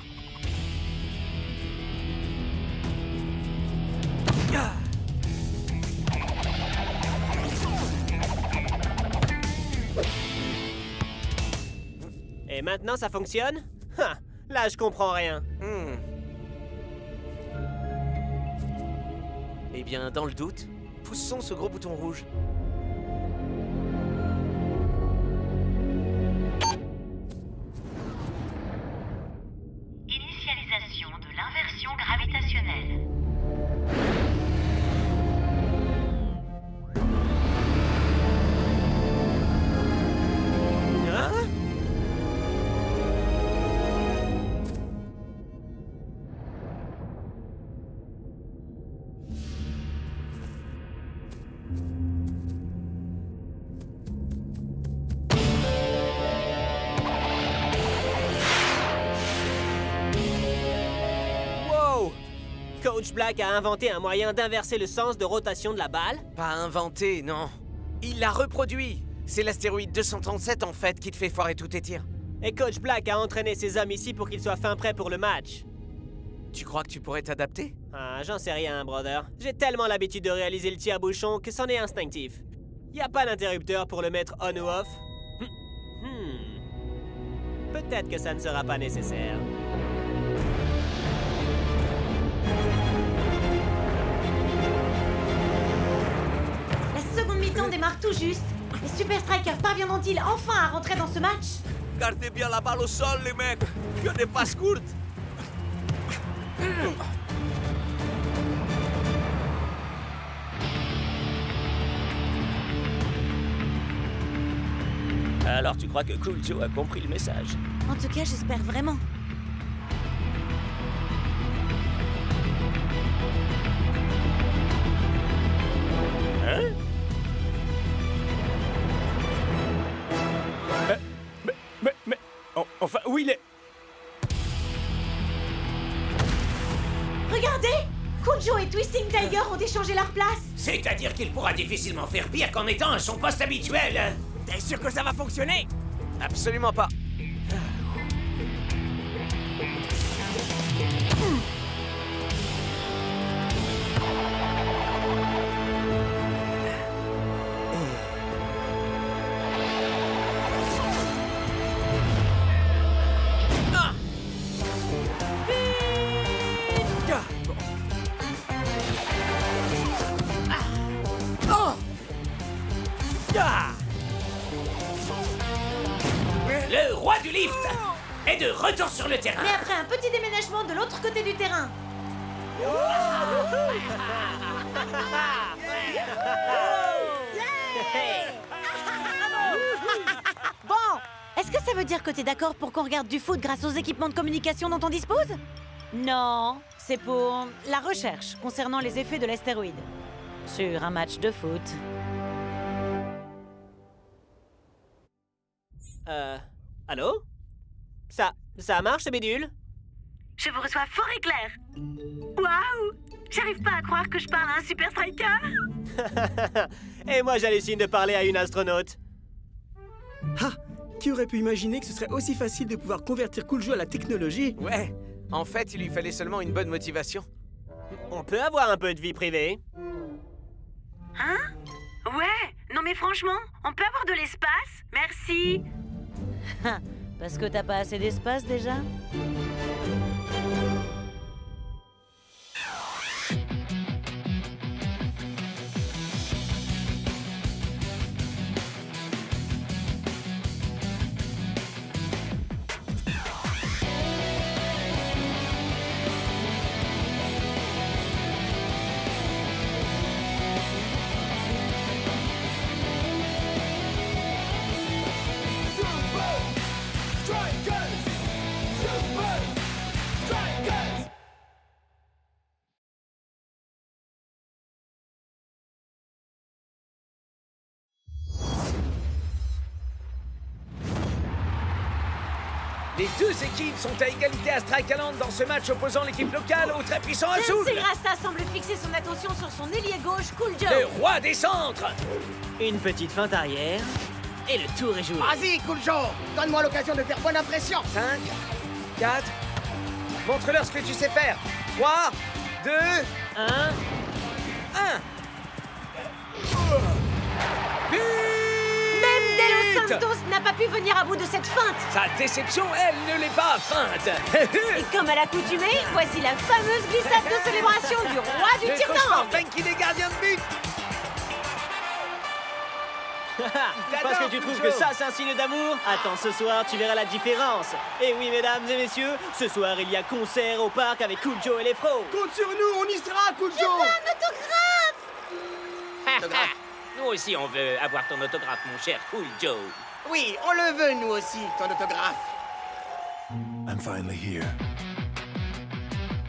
Speaker 12: Et maintenant, ça fonctionne? Là, je comprends rien.
Speaker 6: Eh bien, dans le doute, poussons ce gros bouton rouge.
Speaker 12: Coach Black a inventé un moyen d'inverser le sens de rotation de la balle?
Speaker 6: Pas inventé, non. Il l'a reproduit. C'est l'astéroïde 237 en fait qui te fait foirer tous tes tirs.
Speaker 12: Et Coach Black a entraîné ses hommes ici pour qu'ils soient fin prêts pour le match.
Speaker 6: Tu crois que tu pourrais t'adapter?
Speaker 12: Ah, j'en sais rien, brother. J'ai tellement l'habitude de réaliser le tir bouchon que c'en est instinctif. Y a pas d'interrupteur pour le mettre on ou off? Peut-être que ça ne sera pas nécessaire.
Speaker 10: La seconde mi-temps démarre tout juste. Les Super Strikers parviendront-ils enfin à rentrer dans ce match?
Speaker 11: Gardez bien la balle au sol, les mecs. Que des passes courtes.
Speaker 14: Alors tu crois que Cool Joe a compris le message?
Speaker 10: En tout cas, j'espère vraiment.
Speaker 14: Hein? Mais... Enfin, où il est?
Speaker 10: Regardez! Cool Joe et Twisting Tiger ont échangé leur place.
Speaker 3: C'est-à-dire qu'il pourra difficilement faire pire qu'en étant à son poste habituel.
Speaker 1: T'es sûr que ça va fonctionner?
Speaker 6: Absolument pas.
Speaker 3: Le roi du lift est de retour sur le terrain.
Speaker 10: Mais après un petit déménagement de l'autre côté du terrain. Bon, est-ce que ça veut dire que t'es d'accord pour qu'on regarde du foot grâce aux équipements de communication dont on dispose? Non, c'est pour la recherche concernant les effets de l'astéroïde sur un match de foot.
Speaker 12: Allô? Ça marche, ce bidule?
Speaker 13: Je vous reçois fort et clair. Waouh! J'arrive pas à croire que je parle à un Super Striker.
Speaker 12: Et moi, j'hallucine de parler à une astronaute.
Speaker 7: Ah! Qui aurait pu imaginer que ce serait aussi facile de pouvoir convertir Cool Joe à la technologie?
Speaker 6: Ouais, en fait, il lui fallait seulement une bonne motivation.
Speaker 12: On peut avoir un peu de vie privée.
Speaker 13: Hein? Ouais! Non mais franchement, on peut avoir de l'espace? Merci!
Speaker 10: Parce que t'as pas assez d'espace déjà?
Speaker 6: Les deux équipes sont à égalité à Strikeland dans ce match opposant l'équipe locale au très puissant Azul.
Speaker 10: Nancy Rasta semble fixer son attention sur son ailier gauche, Cool Joe.
Speaker 6: Le roi des centres.
Speaker 12: Une petite feinte arrière, et le tour est joué.
Speaker 1: Vas-y, Cool Joe! Donne-moi l'occasion de faire bonne impression!
Speaker 6: 5, 4... Montre-leur ce que tu sais faire. 3, 2...
Speaker 12: 1...
Speaker 10: Même De Los Santos n'a pas pu venir à bout de cette feinte.
Speaker 6: Sa déception, elle, ne l'est pas feinte.
Speaker 10: Et comme à l'accoutumée, voici la fameuse glissade de célébration du roi du
Speaker 6: Le
Speaker 10: tir-temps.
Speaker 6: cauchemar Frankie des gardiens de but.
Speaker 12: Parce que tu trouves que ça, c'est un signe d'amour? Attends, ce soir, tu verras la différence. Et oui, mesdames et messieurs, ce soir, il y a concert au parc avec Cool Joe et les pros.
Speaker 7: Compte sur nous, on y sera, Cool Joe!
Speaker 10: Un autographe.
Speaker 14: Nous aussi, on veut avoir ton autographe, mon cher Cool Joe.
Speaker 1: Oui, on le veut, nous aussi, ton autographe.
Speaker 8: I'm finally here.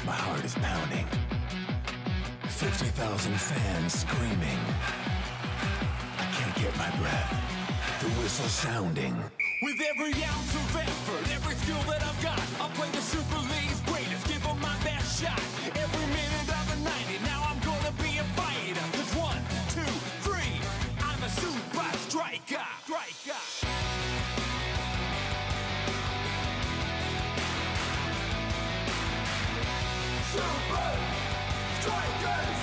Speaker 8: My heart is pounding. 50,000 fans screaming. I can't get my breath. The whistle sounding.
Speaker 9: With every ounce of effort, every skill that I've got, I'll play the Super League's greatest, give them my best shot. Every minute of 90. Now I'm gonna be a fighter. 'Cause 1, 2, 3, I'm a super striker. Super Strikers!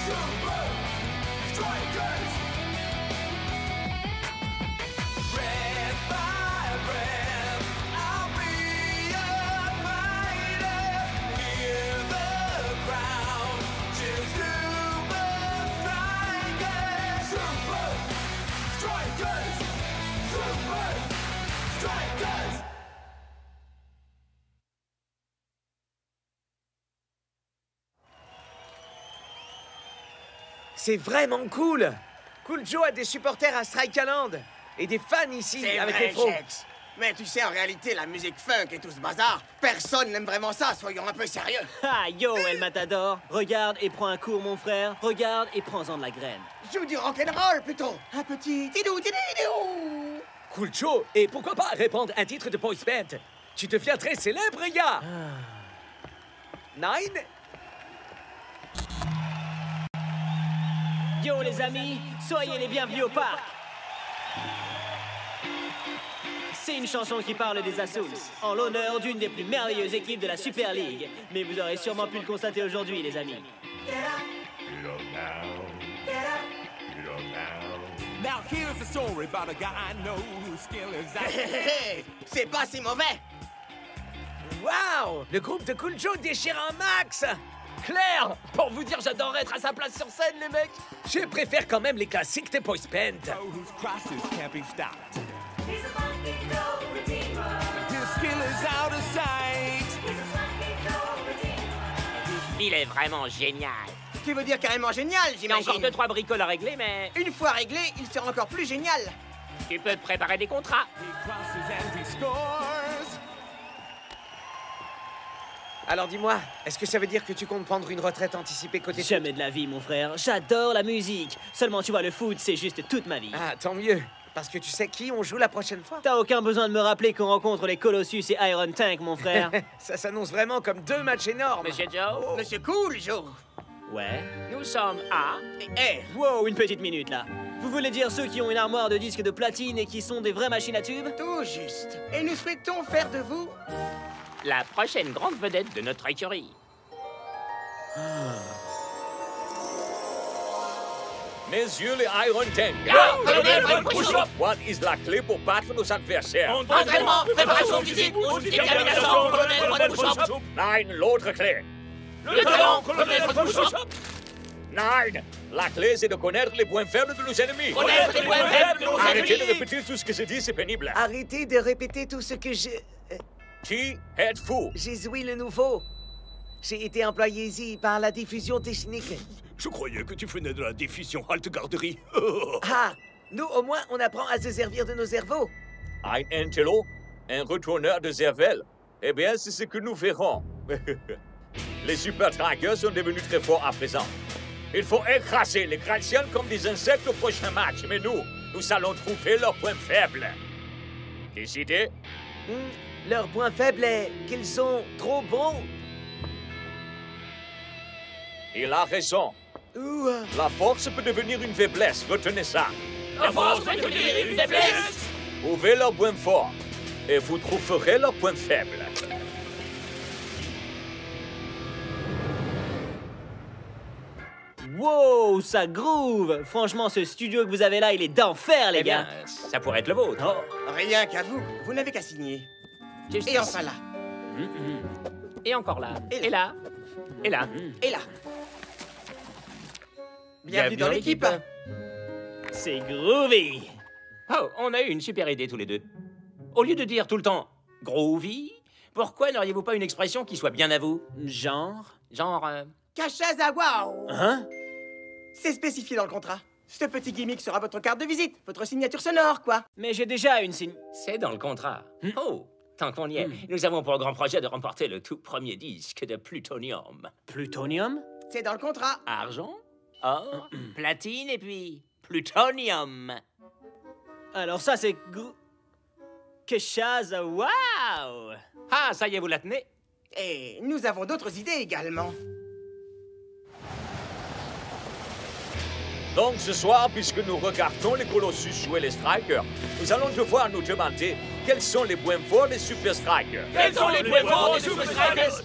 Speaker 9: Super Strikers! Red by red, I'll be a fighter. Hear the crowd, cheer Super Strikers! Super Strikers! Super Strikers!
Speaker 6: C'est vraiment cool. Cool Joe a des supporters à Strikeland et des fans ici
Speaker 1: C'est
Speaker 6: avec
Speaker 1: vrai,
Speaker 6: les faux.
Speaker 1: Shex. Mais tu sais, en réalité, la musique funk et tout ce bazar, personne n'aime vraiment ça, soyons un peu sérieux.
Speaker 12: Ah, yo, El Matador. Regarde et prends un cours, mon frère. Regarde et prends-en de la graine.
Speaker 1: Joue du rock'n'roll plutôt. Un petit tidou tidou.
Speaker 15: Cool Joe, et pourquoi pas répondre un titre de boys band? Tu deviens très célèbre, gars. Nine?
Speaker 12: Yo, les amis, soyez les bienvenus au parc. C'est une chanson qui parle des Assouls, en l'honneur d'une des plus merveilleuses équipes de la Super League. Mais vous aurez sûrement pu le constater aujourd'hui, les amis.
Speaker 9: Now here's a story about a guy I know whose skill is out.
Speaker 1: C'est pas si mauvais.
Speaker 15: Wow! Le groupe de Cool Joe déchire un max! Claire! Pour vous dire, j'adorerais être à sa place sur scène, les mecs! Je préfère quand même les classiques des boys band.
Speaker 9: Whose crosses can't be stopped. His skill is out of sight.
Speaker 3: Il est vraiment génial.
Speaker 1: Tu veux dire carrément génial,
Speaker 3: Il y a
Speaker 1: j'imagine.
Speaker 3: encore 2-3 bricoles à régler, mais
Speaker 1: Une fois réglé, il sera encore plus génial.
Speaker 3: tu peux te préparer des contrats.
Speaker 9: He crosses and he scores.
Speaker 6: Alors dis-moi, est-ce que ça veut dire que tu comptes prendre une retraite anticipée côté foot?
Speaker 12: Jamais de la vie, mon frère. J'adore la musique. Seulement, tu vois, le foot, c'est juste toute ma vie.
Speaker 6: Ah, tant mieux. Parce que tu sais qui on joue la prochaine fois?
Speaker 12: T'as aucun besoin de me rappeler qu'on rencontre les Colossus et Iron Tank, mon frère.
Speaker 6: Ça s'annonce vraiment comme 2 matchs énormes.
Speaker 3: Monsieur Joe,
Speaker 1: Monsieur Cool, Joe.
Speaker 12: Ouais.
Speaker 3: nous sommes à...
Speaker 1: Eh,
Speaker 12: Wow, une petite minute, là. Vous voulez dire ceux qui ont une armoire de disques de platine et qui sont des vraies machines à tubes?
Speaker 1: tout juste. Et nous souhaitons faire de vous
Speaker 3: la prochaine grande vedette de notre écurie.
Speaker 5: Messieurs les Iron Tank, what is la clé pour battre nos adversaires?
Speaker 3: Entraînement, préparation physique, détermination, colonel, push-up.
Speaker 5: Nine, l'autre clé.
Speaker 3: Le talent, colonel, push-up.
Speaker 5: Nine, la clé c'est de connaître les points faibles de nos ennemis.
Speaker 3: Connaître les points faibles de nos
Speaker 5: Arrêtez de
Speaker 3: ennemis.
Speaker 5: répéter tout ce que je dis, c'est pénible.
Speaker 6: Arrêtez de répéter tout ce que je...
Speaker 5: Qui êtes-vous?
Speaker 6: J'ai Zoui le nouveau. J'ai été employé ici par la diffusion technique.
Speaker 8: Je croyais que tu venais de la diffusion halte garderie.
Speaker 6: Ah, nous au moins on apprend à se servir de nos cerveaux.
Speaker 5: Un intello? Un retourneur de cervelle? Eh bien, c'est ce que nous verrons. Les Super Strikers sont devenus très forts à présent. Il faut écraser les Graciens comme des insectes au prochain match, mais nous allons trouver leurs points faibles. Décidé?
Speaker 6: Leur point faible est qu'ils sont trop bons.
Speaker 5: Il a raison. La force peut devenir une faiblesse, retenez ça.
Speaker 3: La force peut devenir une faiblesse.
Speaker 5: Trouvez leurs points forts et vous trouverez leurs points faibles.
Speaker 12: Wow, ça groove. Franchement, ce studio que vous avez là, il est d'enfer, les
Speaker 3: Eh bien,
Speaker 12: gars.
Speaker 3: ça pourrait être le vôtre.
Speaker 12: Oh.
Speaker 1: rien qu'à vous. Vous n'avez qu'à signer.
Speaker 3: Juste
Speaker 1: Et
Speaker 3: ici.
Speaker 1: enfin là.
Speaker 3: Et encore là. Et là. Et là.
Speaker 1: Et là. Bienvenue dans l'équipe.
Speaker 12: C'est groovy.
Speaker 3: Oh, on a eu une super idée tous les deux. Au lieu de dire tout le temps groovy, pourquoi n'auriez-vous pas une expression qui soit bien à vous?
Speaker 12: Genre?
Speaker 1: Kashazawa.
Speaker 12: Hein?
Speaker 1: C'est spécifié dans le contrat. Ce petit gimmick sera votre carte de visite, votre signature sonore, quoi.
Speaker 12: Mais j'ai déjà une signe.
Speaker 3: C'est dans le contrat. Oh, tant qu'on y est, nous avons pour grand projet de remporter le tout premier disque de Plutonium.
Speaker 12: Plutonium?
Speaker 1: C'est dans le contrat.
Speaker 3: Argent, or, platine et puis Plutonium.
Speaker 12: Alors ça, c'est... Que chose, waouh!
Speaker 15: Ah, ça y est, vous la tenez?
Speaker 1: Et nous avons d'autres idées également.
Speaker 5: Donc ce soir, puisque nous regardons les Colossus jouer les Strikers, nous allons devoir nous demander quels sont les points forts des Super Strikers.
Speaker 15: Quels sont les points forts des Super Strikers?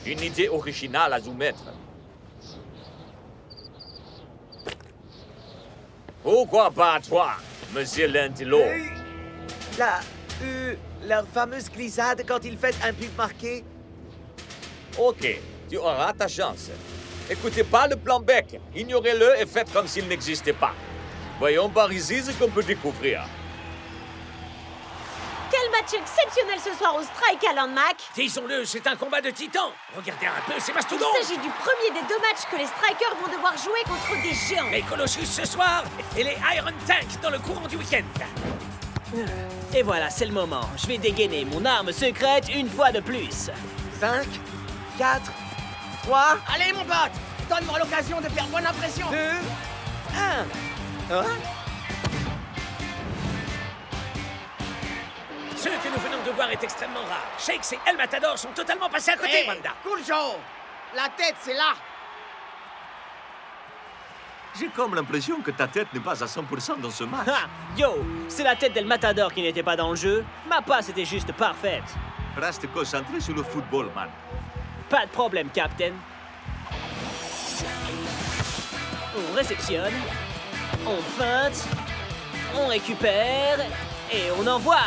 Speaker 5: Une idée originale à soumettre. Pourquoi pas toi, monsieur Lentilo?
Speaker 6: Leur fameuse glissade quand ils fêtent un but marqué.
Speaker 5: Ok, tu auras ta chance. Écoutez pas le plan bec, ignorez-le et faites comme s'il n'existait pas. Voyons par ici ce qu'on peut découvrir.
Speaker 10: Quel match exceptionnel ce soir au Strike Alan Mac!
Speaker 15: Disons-le, c'est un combat de titans. Regardez un peu ces mastodontes.
Speaker 10: Il s'agit du premier des 2 matchs que les Strikers vont devoir jouer contre des géants.
Speaker 15: Les Colossus ce soir et les Iron Tank dans le courant du week-end.
Speaker 12: Et voilà, c'est le moment. Je vais dégainer mon arme secrète une fois de plus.
Speaker 6: 5, 4, 3...
Speaker 1: Allez, mon pote! Donne-moi l'occasion de faire bonne impression!
Speaker 6: 2, 1... Hein?
Speaker 15: Ce que nous venons de voir est extrêmement rare. Shakes et El Matador sont totalement passés à côté,
Speaker 1: Hey,
Speaker 15: Wanda.
Speaker 1: Cool Joe! La tête, c'est là!
Speaker 5: J'ai comme l'impression que ta tête n'est pas à 100% dans ce match.
Speaker 12: Ha! Yo, c'est la tête d'El Matador qui n'était pas dans le jeu. Ma passe était juste parfaite.
Speaker 5: Reste concentré sur le football, man.
Speaker 12: Pas de problème, Captain. On réceptionne, on feinte, on récupère et on envoie.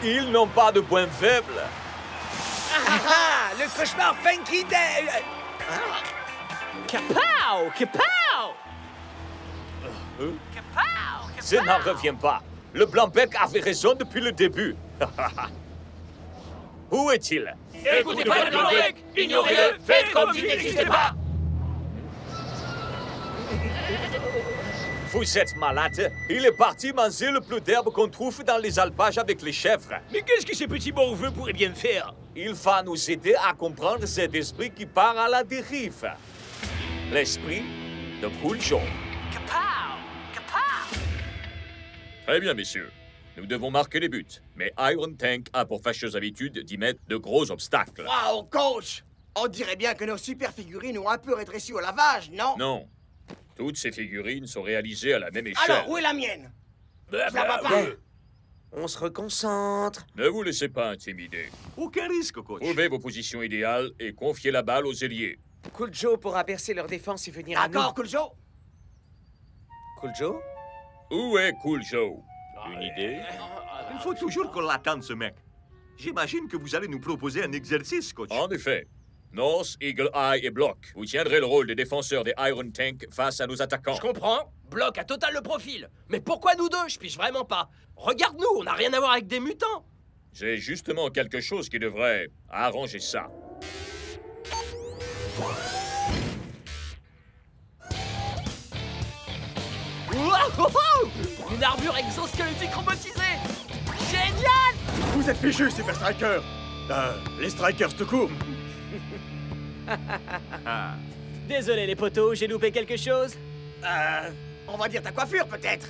Speaker 5: Ils n'ont pas de points faibles.
Speaker 15: Le cauchemar Funky Day.
Speaker 12: Kapow! Kapow!
Speaker 5: Ça n'en revient pas. Le Blanc-Bec avait raison depuis le début. Où est-il?
Speaker 15: Écoutez pas le Blanc-Bec, ignorez-le, faites comme s'il n'existait pas.
Speaker 5: Vous êtes malade. Il est parti manger le peu d'herbe qu'on trouve dans les alpages avec les chèvres.
Speaker 15: Mais qu'est-ce que ces petits morveux pourraient bien faire?
Speaker 5: Il va nous aider à comprendre cet esprit qui part à la dérive. L'esprit de Cool Joe. Très bien, messieurs. Nous devons marquer les buts. Mais Iron Tank a pour fâcheuse habitude d'y mettre de gros obstacles.
Speaker 1: Waouh, coach! On dirait bien que nos super figurines ont un peu rétréci au lavage, non?
Speaker 5: Non. Toutes ces figurines sont réalisées à la même échelle.
Speaker 1: Alors, où est la mienne? Je la vois pas.
Speaker 6: On se reconcentre.
Speaker 5: Ne vous laissez pas intimider.
Speaker 11: Aucun risque, coach.
Speaker 5: Trouvez vos positions idéales et confiez la balle aux ailiers.
Speaker 6: Cool Joe pourra percer leur défense et venir à nous.
Speaker 1: D'accord, Cool Joe?
Speaker 6: Cool Joe?
Speaker 5: Où est Cool Joe?
Speaker 11: Une idée?
Speaker 5: Il faut toujours qu'on l'attende, ce mec. J'imagine que vous allez nous proposer un exercice, coach. En effet. North, Eagle Eye et Block. Vous tiendrez le rôle des défenseurs des Iron Tank face à nos attaquants.
Speaker 15: Je comprends. Bloc a total le profil. Mais pourquoi nous deux? Je piche vraiment pas. Regarde-nous, on n'a rien à voir avec des mutants.
Speaker 5: J'ai justement quelque chose qui devrait arranger ça.
Speaker 15: Une armure exosquelettique robotisée. Génial!
Speaker 7: Vous êtes fichus, Super Strikers! Les Strikers tout court!
Speaker 12: Désolé les potos, j'ai loupé quelque chose.
Speaker 1: On va dire ta coiffure, peut-être.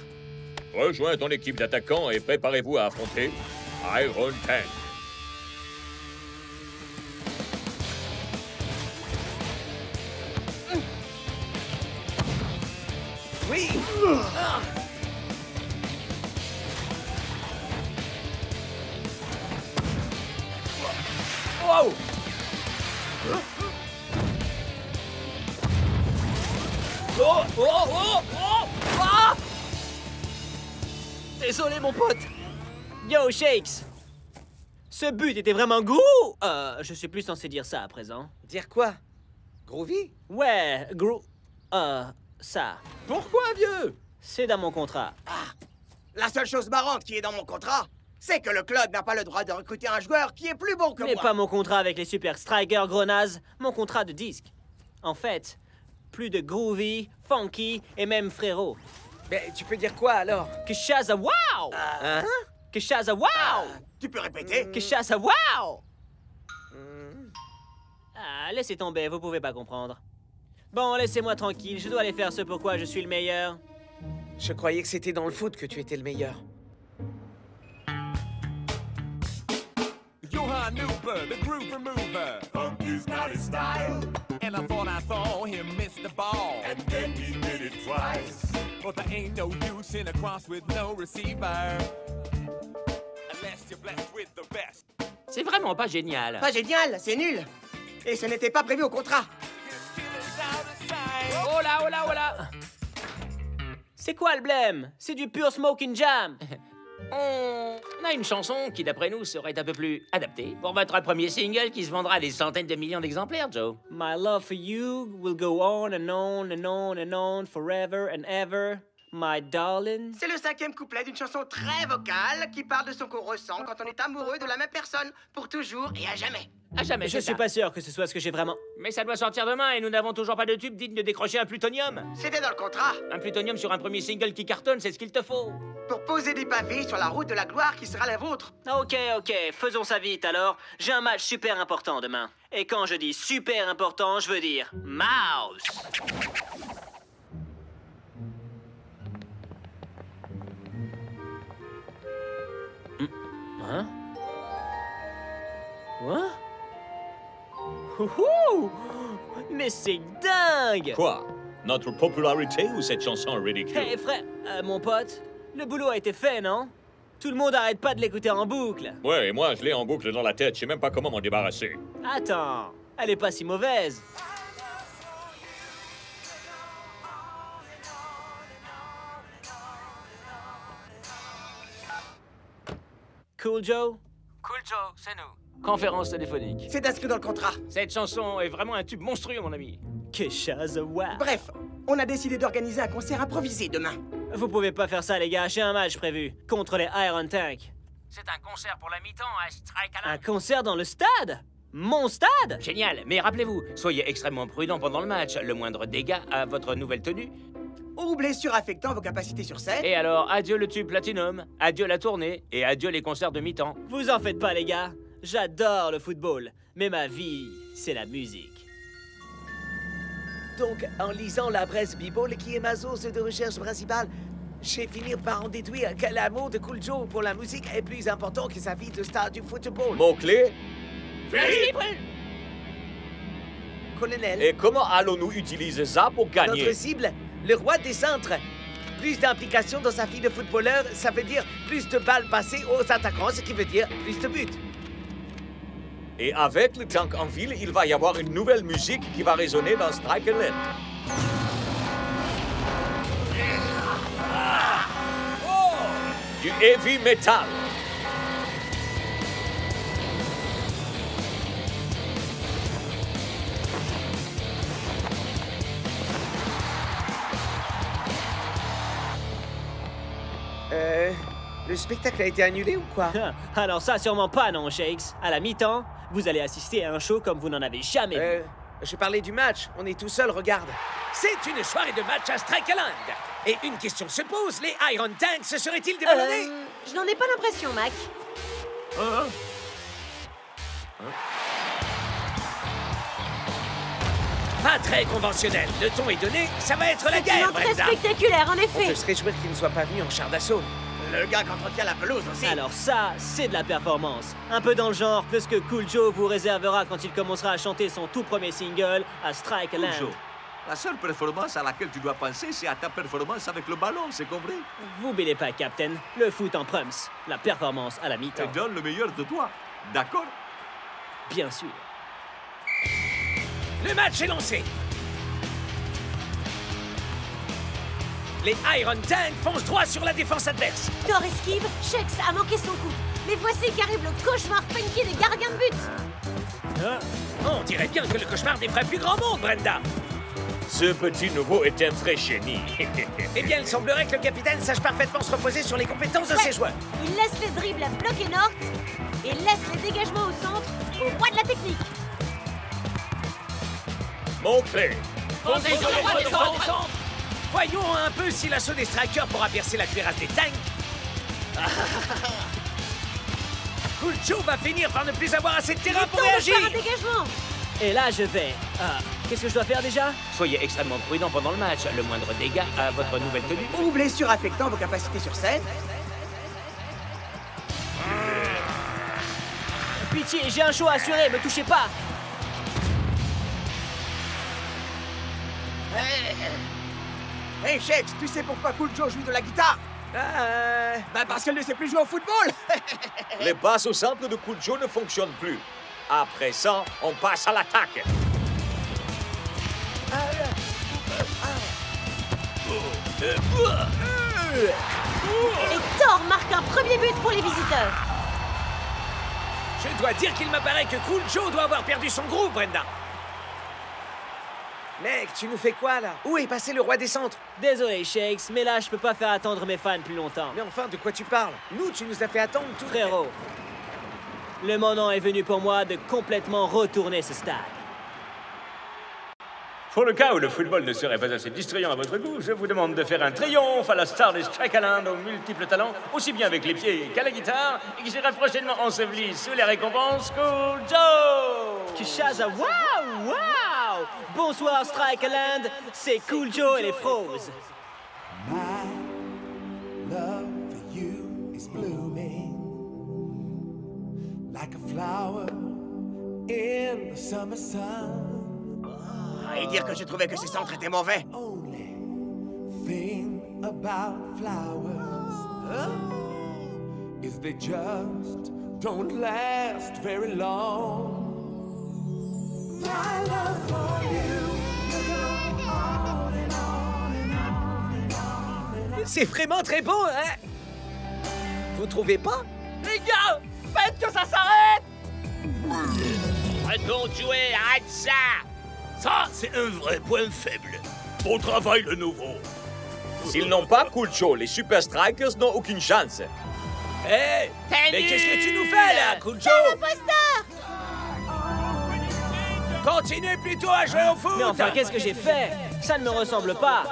Speaker 5: Rejoins ton équipe d'attaquants et préparez-vous à affronter Iron Tank.
Speaker 6: Oui!
Speaker 15: Wow! Oh! Oh! Oh! Oh! Ah! Désolé, mon pote.
Speaker 12: Yo, Shakes! Ce but était vraiment gros! Je suis plus censé dire ça à présent.
Speaker 6: Dire quoi? Groovy?
Speaker 12: Ouais, gros... ça.
Speaker 15: Pourquoi, vieux?
Speaker 12: C'est dans mon contrat.
Speaker 1: La seule chose marrante qui est dans mon contrat, c'est que le club n'a pas le droit de recruter un joueur qui est plus bon que
Speaker 12: Mais
Speaker 1: moi.
Speaker 12: pas mon contrat avec les Super Strikers, gros naze. Mon contrat de disque. En fait, plus de groovy, funky et même frérot.
Speaker 6: Mais tu peux dire quoi alors?
Speaker 12: Que chaza wow!
Speaker 6: Hein?
Speaker 12: Que chaza wow!
Speaker 1: Tu peux répéter?
Speaker 12: Que chaza wow! laissez tomber, vous pouvez pas comprendre. Bon, laissez-moi tranquille, je dois aller faire ce pourquoi je suis le meilleur.
Speaker 6: Je croyais que c'était dans le foot que tu étais le meilleur.
Speaker 9: Johan Newber, the groove remover. Funky's not his style. And I thought I saw him miss the ball. And then he did it twice. But there ain't no use in a cross with no receiver. Unless you're blessed with the best.
Speaker 15: C'est vraiment pas génial.
Speaker 1: Pas génial, c'est nul. Et ce n'était pas prévu au contrat.
Speaker 12: Oh là, oh là, oh là. C'est quoi le blême? C'est du pur smoking jam.
Speaker 15: On a une chanson qui, d'après nous, serait un peu plus adaptée pour votre premier single qui se vendra à des centaines de millions d'exemplaires, Joe.
Speaker 12: My love for you will go on and on and on and on forever and ever, my darling.
Speaker 1: C'est le 5e couplet d'une chanson très vocale qui parle de ce qu'on ressent quand on est amoureux de la même personne pour toujours et à jamais.
Speaker 15: À jamais,
Speaker 12: Je suis pas sûr que ce soit ce que j'ai vraiment...
Speaker 15: Mais ça doit sortir demain et nous n'avons toujours pas de tube digne de décrocher un plutonium.
Speaker 1: C'était dans le contrat.
Speaker 15: Un plutonium sur un premier single qui cartonne, c'est ce qu'il te faut.
Speaker 1: Pour poser des pavés sur la route de la gloire qui sera la vôtre.
Speaker 12: Ok, faisons ça vite alors. J'ai un match super important demain. Et quand je dis super important, je veux dire mouse. Hein? Quoi? Ouhou! Mais c'est dingue!
Speaker 5: Quoi? Notre popularité ou cette chanson ridicule?
Speaker 12: Hé frère, mon pote, le boulot a été fait, non? Tout le monde arrête pas de l'écouter en boucle.
Speaker 5: Ouais, et moi je l'ai en boucle dans la tête, je sais même pas comment m'en débarrasser.
Speaker 12: Attends, elle est pas si mauvaise. Cool Joe?
Speaker 15: Cool Joe, c'est nous. Conférence téléphonique.
Speaker 1: C'est inscrit dans le contrat.
Speaker 15: Cette chanson est vraiment un tube monstrueux, mon ami.
Speaker 12: Que chose, wow.
Speaker 1: Bref, on a décidé d'organiser un concert improvisé demain.
Speaker 12: Vous pouvez pas faire ça, les gars. J'ai un match prévu contre les Iron Tank.
Speaker 15: C'est un concert pour la mi-temps à Strike Island.
Speaker 12: Un concert dans le stade? Mon stade?
Speaker 15: Génial, mais rappelez-vous, soyez extrêmement prudent pendant le match. Le moindre dégât à votre nouvelle tenue.
Speaker 1: Ou blessure affectant vos capacités sur scène.
Speaker 15: Et alors, adieu le tube Platinum, adieu la tournée et adieu les concerts de mi-temps.
Speaker 12: Vous en faites pas, les gars. J'adore le football, mais ma vie, c'est la musique.
Speaker 6: Donc, en lisant la presse People, qui est ma source de recherche principale, j'ai fini par en déduire que l'amour de Cool Joe pour la musique est plus important que sa vie de star du football.
Speaker 5: Mot-clé?
Speaker 6: Colonel.
Speaker 5: Et comment allons-nous utiliser ça pour gagner?
Speaker 6: Notre cible, le roi des centres. Plus d'implication dans sa vie de footballeur, ça veut dire plus de balles passées aux attaquants, ce qui veut dire plus de buts.
Speaker 5: Et avec le tank en ville, il va y avoir une nouvelle musique qui va résonner dans Strike Island. Du heavy metal.
Speaker 6: Le spectacle a été annulé ou quoi?
Speaker 12: Alors ça, sûrement pas, non, Shakes. À la mi-temps, vous allez assister à un show comme vous n'en avez jamais vu.
Speaker 6: Je parlais du match. On est tout seul, regarde.
Speaker 15: C'est une soirée de match à Strike Island. Et une question se pose, les Iron Tanks se seraient-ils déballonnés?
Speaker 10: Je n'en ai pas l'impression, Mac.
Speaker 15: Pas très conventionnel. Le ton est donné, ça va être la guerre,
Speaker 10: Très
Speaker 15: Brenda.
Speaker 10: spectaculaire, en
Speaker 6: On
Speaker 10: effet.
Speaker 6: peut se réjouir qu'il ne soit pas venu en char d'assaut.
Speaker 1: Le gars qui entretient la pelouse aussi.
Speaker 12: Alors ça, c'est de la performance. Un peu dans le genre que ce que Cool Joe vous réservera quand il commencera à chanter son tout premier single à Strike Island.
Speaker 16: Joe, la seule performance à laquelle tu dois penser, c'est à ta performance avec le ballon, c'est compris?
Speaker 12: Vous bêlez pas, Captain. Le foot en prums. La performance à la mi-temps.
Speaker 16: Et donne le meilleur de toi, d'accord?
Speaker 12: Bien sûr.
Speaker 15: Le match est lancé. Les Iron Tanks foncent droit sur la défense adverse.
Speaker 10: Thor esquive, Shakes a manqué son coup. Mais voici qu'arrive le cauchemar funky des gardiens de but.
Speaker 15: On dirait bien que le cauchemar des vrais plus grands mondes, Brenda.
Speaker 5: Ce petit nouveau est un vrai génie.
Speaker 15: Eh bien, il semblerait que le capitaine sache parfaitement se reposer sur les compétences de ses joueurs.
Speaker 10: Il laisse les dribbles à bloquer North et laisse les dégagements au centre au roi de la technique.
Speaker 5: Mot-clé.
Speaker 15: Voyons un peu si l'assaut des Strikers pourra percer la cuirasse des tanks. Cool Joe va finir par ne plus avoir assez de terrain pour réagir.
Speaker 10: Faire un dégagement.
Speaker 12: Et là, je vais... qu'est-ce que je dois faire déjà?
Speaker 14: Soyez extrêmement prudent pendant le match. Le moindre dégât à votre nouvelle tenue.
Speaker 1: Ou blessure affectant vos capacités sur scène.
Speaker 12: Pitié, j'ai un show à assurer, me touchez pas!
Speaker 1: Hey Shakes, tu sais pourquoi Cool Joe joue de la guitare? Bah parce qu'elle ne sait plus jouer au football.
Speaker 5: Les passes au centre de Cool Joe ne fonctionnent plus. Après ça, on passe à l'attaque.
Speaker 10: Et Thor marque un premier but pour les visiteurs.
Speaker 15: Je dois dire qu'il m'apparaît que Cool Joe doit avoir perdu son groupe, Brenda.
Speaker 6: Mec, tu nous fais quoi, là? Où est passé le roi des centres?
Speaker 12: Désolé, Shakes, mais là, je peux pas faire attendre mes fans plus longtemps.
Speaker 6: Mais enfin, de quoi tu parles? Nous, tu nous as fait attendre tout...
Speaker 12: Frérot, le moment est venu pour moi de complètement retourner ce stade.
Speaker 11: Pour le cas où le football ne serait pas assez distrayant à votre goût, je vous demande de faire un triomphe à la star des Strikeland aux multiples talents, aussi bien avec les pieds qu'à la guitare, et qui sera prochainement enseveli sous les récompenses Cool Joe!
Speaker 12: Kishaza, waouh, waouh! Bonsoir Strikeland, c'est Cool Joe et les Froze.
Speaker 8: Love for you is blooming like a flower in the summer sun.
Speaker 1: Et dire que je trouvais que ces centres étaient mauvais.
Speaker 8: Only thing about flowers is they just don't last very long. My love for you will go on and on and on and on and on.
Speaker 15: C'est vraiment très beau, hein? Vous trouvez pas?
Speaker 3: Les gars, faites que ça s'arrête! Arrête donc de jouer, arrête ça! Ça, c'est un vrai point faible. Bon travail, le nouveau.
Speaker 5: S'ils n'ont pas Cool Joe, les Super Strikers n'ont aucune chance.
Speaker 15: Hé! Mais qu'est-ce que tu nous fais, là, Cool Joe? Continuez plutôt à jouer au foot!
Speaker 12: Mais enfin, qu'est-ce que j'ai fait? Ça ne me ressemble pas.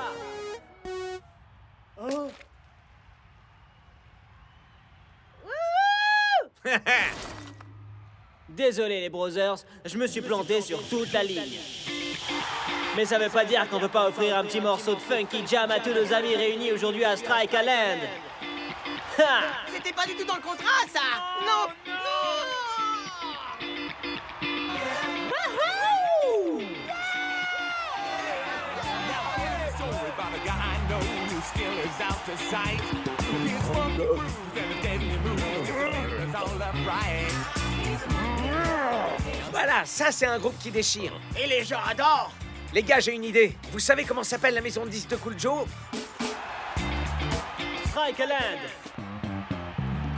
Speaker 12: Désolé les brothers, je me suis planté sur toute la ligne. Mais ça veut pas dire qu'on peut pas offrir un petit morceau de funky jam à tous nos amis réunis aujourd'hui à Strikeland.
Speaker 1: C'était pas du tout dans le contrat, ça. Non,
Speaker 6: Voilà, ça c'est un groupe qui déchire.
Speaker 1: Et les gens adorent.
Speaker 6: Les gars, j'ai une idée. Vous savez comment s'appelle la maison de disques de Cool Joe?
Speaker 12: Strikeland.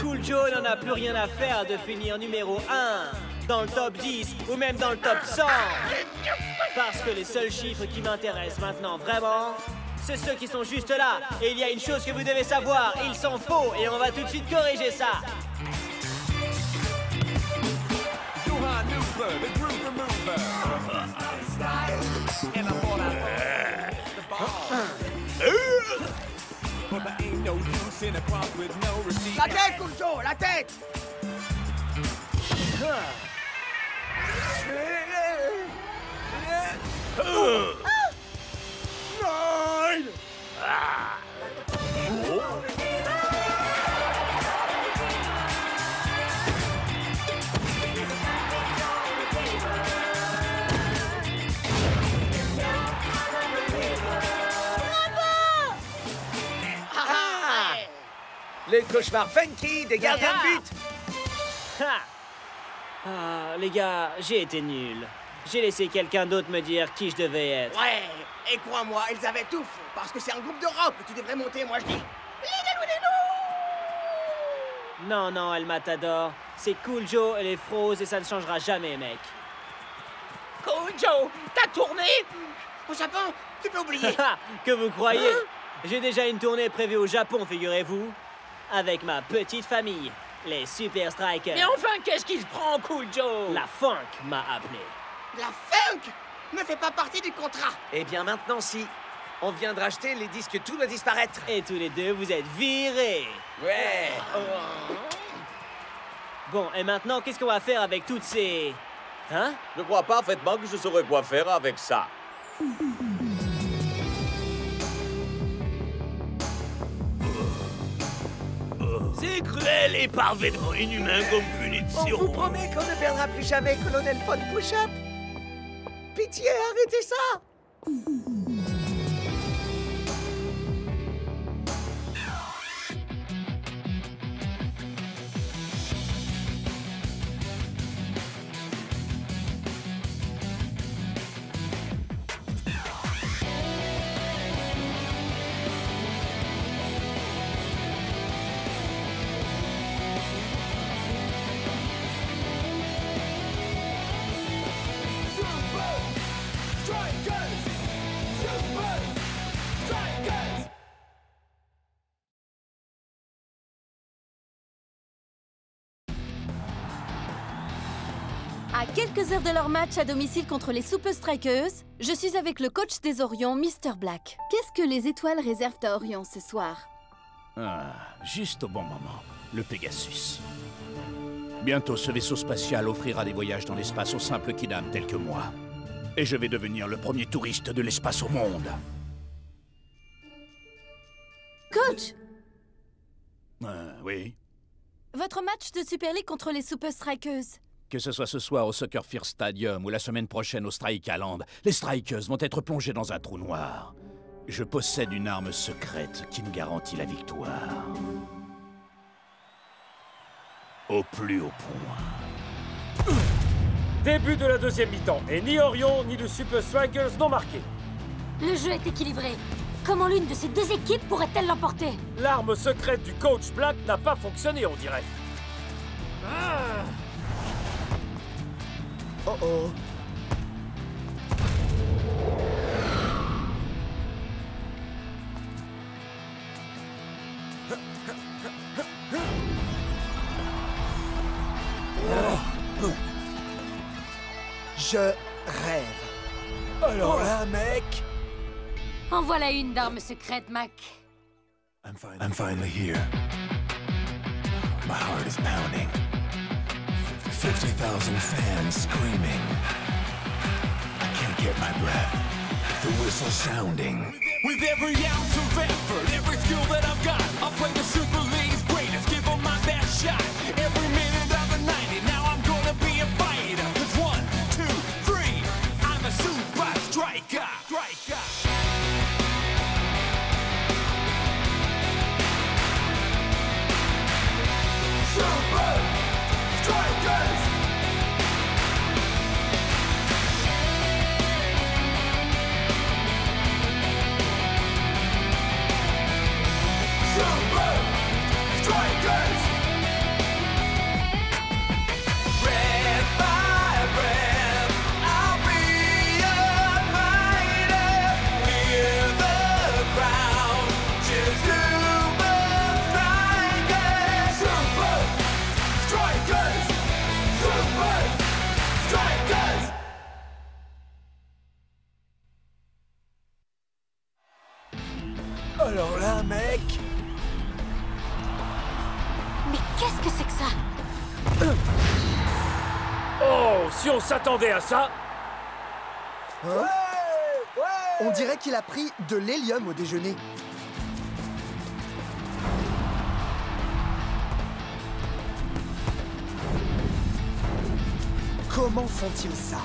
Speaker 12: Cool Joe n'en a plus rien à faire de finir numéro 1 dans le top 10 ou même dans le top 100. Parce que les seuls chiffres qui m'intéressent maintenant vraiment, c'est ceux qui sont juste là. Et il y a une chose que vous devez savoir, ils sont faux et on va tout de suite corriger ça.
Speaker 1: La tête, Cool Joe, la tête.
Speaker 6: Le cauchemar funky des gardiens de but.
Speaker 12: Les gars, j'ai été nul. J'ai laissé quelqu'un d'autre me dire qui je devais être.
Speaker 1: Ouais, et crois-moi, ils avaient tout faux, parce que c'est un groupe de rock que tu devrais monter, moi je dis.
Speaker 12: Non, non, El Matador. C'est Cool Joe et les Froze et ça ne changera jamais, mec.
Speaker 3: Cool Joe, t'as tourné?
Speaker 1: Au Japon, tu peux oublier.
Speaker 12: Que vous croyez? J'ai déjà une tournée prévue au Japon, figurez-vous. Avec ma petite famille, les Super Strikers.
Speaker 3: Mais enfin, qu'est-ce qui se prend, Cool Joe?
Speaker 12: La funk m'a appelé.
Speaker 1: La funk ne fait pas partie du contrat.
Speaker 6: Eh bien maintenant, si. On vient de racheter les disques, tout doit disparaître.
Speaker 12: Et tous les deux, vous êtes virés.
Speaker 6: Ouais.
Speaker 12: Bon, et maintenant, qu'est-ce qu'on va faire avec toutes ces Hein?
Speaker 11: Je crois parfaitement que je saurais quoi faire avec ça.
Speaker 3: C'est cruel et parfaitement inhumain comme punition.
Speaker 6: On vous promet qu'on ne perdra plus jamais Colonel Von Push-Up. Pitié, arrêtez ça!
Speaker 17: À quelques heures de leur match à domicile contre les Super Strikers, je suis avec le coach des Orions, Mr. Black. Qu'est-ce que les étoiles réservent à Orion ce soir?
Speaker 18: Ah, juste au bon moment, le Pegasus. Bientôt, ce vaisseau spatial offrira des voyages dans l'espace aux simples kidam tels que moi. Et je vais devenir le premier touriste de l'espace au monde.
Speaker 17: Coach!
Speaker 18: Oui?
Speaker 17: Votre match de Super League contre les Super Strikers.
Speaker 18: Que ce soit ce soir au Soccer First Stadium ou la semaine prochaine au Strikeland, les Strikers vont être plongés dans un trou noir. Je possède une arme secrète qui nous garantit la victoire. Au plus haut point.
Speaker 19: Début de la deuxième mi-temps, et ni Orion ni les Super Strikers n'ont marqué.
Speaker 20: Le jeu est équilibré. Comment l'une de ces deux équipes pourrait-elle l'emporter?
Speaker 19: L'arme secrète du coach Black n'a pas fonctionné, on dirait.
Speaker 6: Oh oh.
Speaker 21: Je rêve. Alors là, mec...
Speaker 20: En voilà une d'arme secrète, Mac.
Speaker 8: I'm finally here. My heart is pounding. 50,000 fans screaming. I can't get my breath. The whistle sounding.
Speaker 9: With every ounce of effort, every skill that I've got, I'll play the Super League's greatest, give them my best shot. Every minute of the 90, now I'm gonna be a fighter. 'Cause 1, 2, 3, I'm a super striker. Super Strikers! Super Strikers! Red by red, I'll be a fighter. Hear the crowd cheer Super Strikers! Super Strikers! Super Strikers!
Speaker 21: Alors là, mec...
Speaker 20: Mais qu'est-ce que c'est que ça?
Speaker 19: Oh, si on s'attendait à ça.
Speaker 21: Hein? On dirait qu'il a pris de l'hélium au déjeuner. Comment font-ils ça?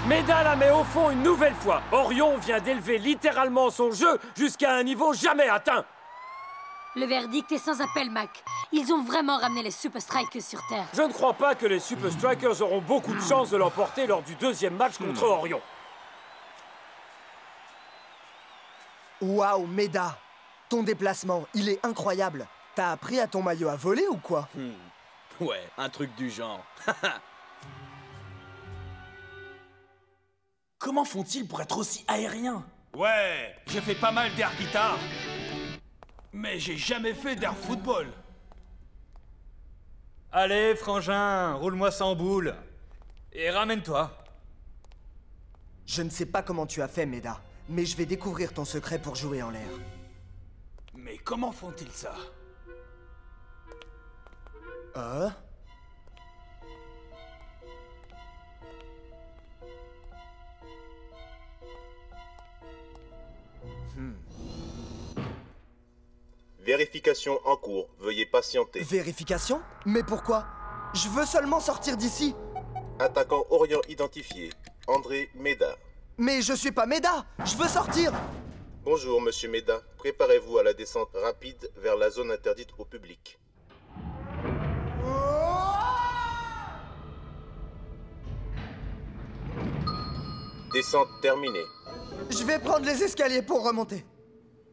Speaker 19: Méda la met au fond une nouvelle fois. Orion vient d'élever littéralement son jeu jusqu'à un niveau jamais atteint.
Speaker 20: Le verdict est sans appel, Mac. Ils ont vraiment ramené les Super Strikers sur Terre.
Speaker 19: Je ne crois pas que les Super Strikers auront beaucoup de chance de l'emporter lors du deuxième match contre Orion.
Speaker 21: Waouh, Méda! Ton déplacement, il est incroyable. T'as appris à ton maillot à voler ou quoi?
Speaker 22: Ouais, un truc du genre.
Speaker 23: Comment font-ils pour être aussi aériens?
Speaker 24: Ouais, j'ai fait pas mal d'air guitare. Mais j'ai jamais fait d'air football.
Speaker 25: Allez, frangin, roule-moi sans boule. Et ramène-toi.
Speaker 21: Je ne sais pas comment tu as fait, Méda, Mais je vais découvrir ton secret pour jouer en l'air.
Speaker 24: Mais comment font-ils ça?
Speaker 2: Vérification en cours. Veuillez patienter.
Speaker 21: Vérification? Mais pourquoi? Je veux seulement sortir d'ici.
Speaker 2: Attaquant Orient identifié. André Meda.
Speaker 21: Mais je suis pas Meda. Je veux sortir.
Speaker 2: Bonjour, monsieur Meda. Préparez-vous à la descente rapide vers la zone interdite au public. Descente terminée.
Speaker 21: Je vais prendre les escaliers pour remonter.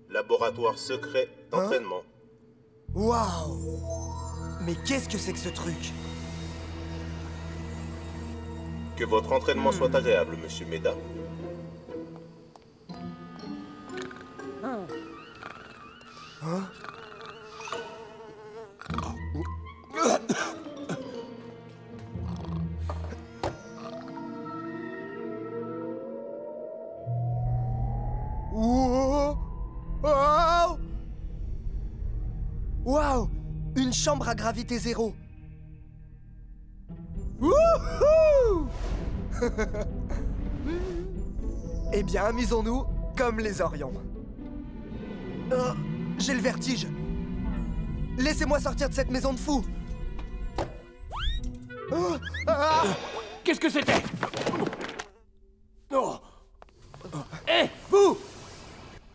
Speaker 2: Laboratoire secret d'entraînement.
Speaker 21: Waouh! Mais qu'est-ce que c'est que ce truc?
Speaker 2: Que votre entraînement soit agréable, monsieur Meda.
Speaker 21: Waouh! Une chambre à gravité zéro. Wouhou! Eh bien, amusons-nous comme les Orions. J'ai le vertige. Laissez-moi sortir de cette maison de fous.
Speaker 19: Qu'est-ce que c'était?
Speaker 21: Oh. Hé, vous!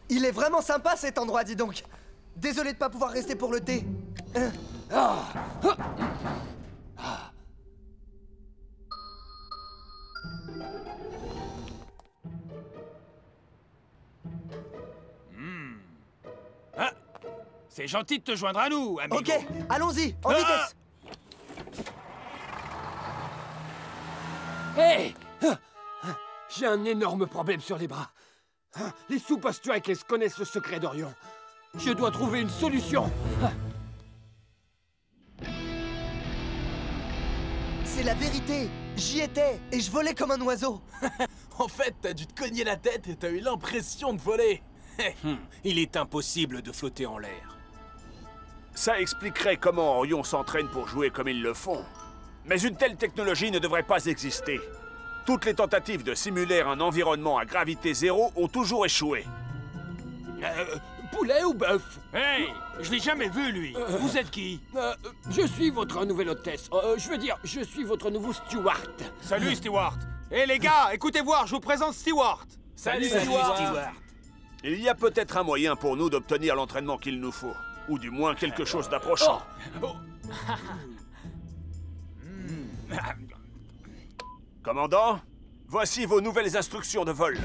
Speaker 21: Il est vraiment sympa cet endroit, dis donc. Désolé de pas pouvoir rester pour le thé.
Speaker 24: C'est gentil de te joindre à nous, amigo.
Speaker 21: Ok, allons-y, en vitesse.
Speaker 19: Hé! J'ai un énorme problème sur les bras. Les Super Strikers connaissent le secret d'Orion. Je dois trouver une solution.
Speaker 21: C'est la vérité. J'y étais et je volais comme un oiseau.
Speaker 23: En fait, t'as dû te cogner la tête et t'as eu l'impression de voler.
Speaker 4: Il est impossible de flotter en l'air.
Speaker 18: Ça expliquerait comment Orion s'entraîne pour jouer comme ils le font. Mais une telle technologie ne devrait pas exister. Toutes les tentatives de simuler un environnement à gravité zéro ont toujours échoué.
Speaker 19: Poulet ou bœuf?
Speaker 24: Hey, je l'ai jamais vu, lui. Vous êtes qui?
Speaker 19: Je suis votre nouvelle hôtesse. Je veux dire, je suis votre nouveau Stewart.
Speaker 24: Salut, Stewart. Hé, les gars, écoutez voir, je vous présente Stewart.
Speaker 18: Salut, Stewart. Il y a peut-être un moyen pour nous d'obtenir l'entraînement qu'il nous faut. Ou du moins quelque chose d'approchant. Commandant, voici vos nouvelles instructions de vol.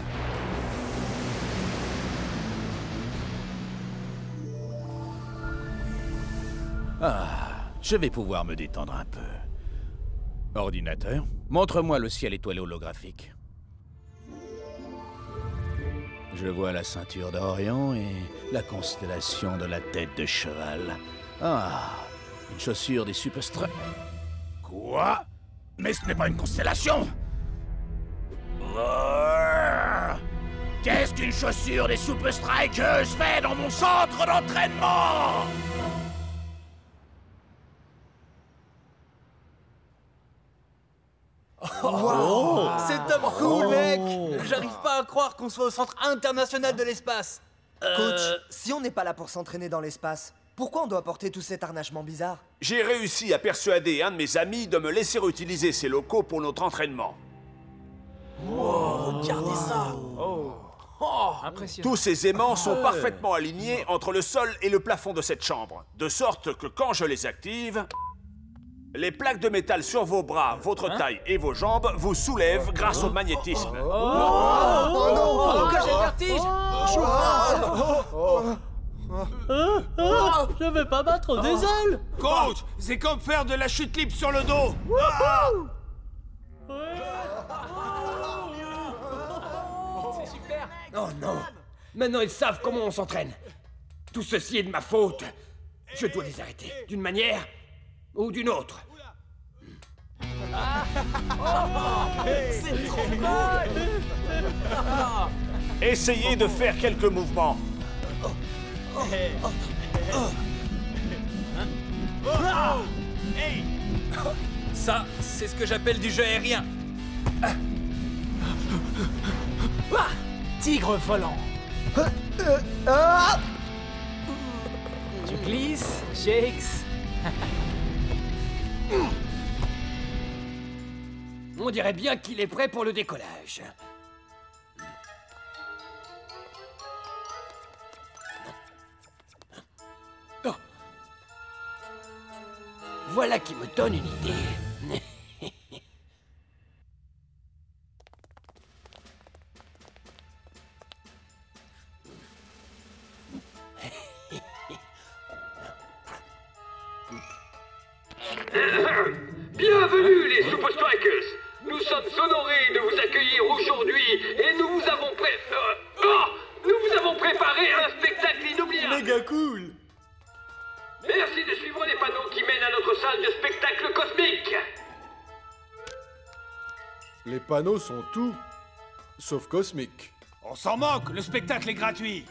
Speaker 18: Je vais pouvoir me détendre un peu. Ordinateur, montre-moi le ciel étoilé holographique. Je vois la ceinture d'Orion et la constellation de la tête de cheval. Une chaussure des Super Strikers. Quoi? Mais ce n'est pas une constellation! Qu'est-ce qu'une chaussure des Super Strikers fait dans mon centre d'entraînement?
Speaker 21: Wow.
Speaker 23: C'est top cool, mec. J'arrive pas à croire qu'on soit au centre international de l'espace.
Speaker 21: Coach, si on n'est pas là pour s'entraîner dans l'espace, pourquoi on doit porter tout cet harnachement bizarre?
Speaker 18: J'ai réussi à persuader un de mes amis de me laisser utiliser ces locaux pour notre entraînement.
Speaker 23: Wow, regardez ça.
Speaker 19: Impressionnant.
Speaker 18: Tous ces aimants sont parfaitement alignés entre le sol et le plafond de cette chambre, de sorte que quand je les active, les plaques de métal sur vos bras, votre taille et vos jambes vous soulèvent grâce au magnétisme.
Speaker 23: Pourquoi j'ai le vertige?
Speaker 12: Je vais pas battre des ailes.
Speaker 24: Coach, c'est comme faire de la chute libre sur le dos.
Speaker 19: C'est super. Oh non. Maintenant ils savent comment on s'entraîne. Tout ceci est de ma faute. Je dois les arrêter, d'une manière ou d'une autre.
Speaker 23: C'est trop cool.
Speaker 18: Essayez de faire quelques mouvements.
Speaker 25: Hey! Ça, c'est ce que j'appelle du jeu aérien. Tigre volant.
Speaker 12: Tu glisses, Shakes.
Speaker 19: On dirait bien qu'il est prêt pour le décollage. Oh. Voilà qui me donne une idée.
Speaker 7: Bienvenue les Super Strikers. Nous sommes honorés de vous accueillir aujourd'hui et nous vous avons préparé un spectacle inoubliable.
Speaker 23: Méga cool.
Speaker 7: Merci de suivre les panneaux qui mènent à notre salle de spectacle cosmique.
Speaker 10: Les panneaux sont tout, sauf cosmiques.
Speaker 24: On s'en moque, le spectacle est gratuit.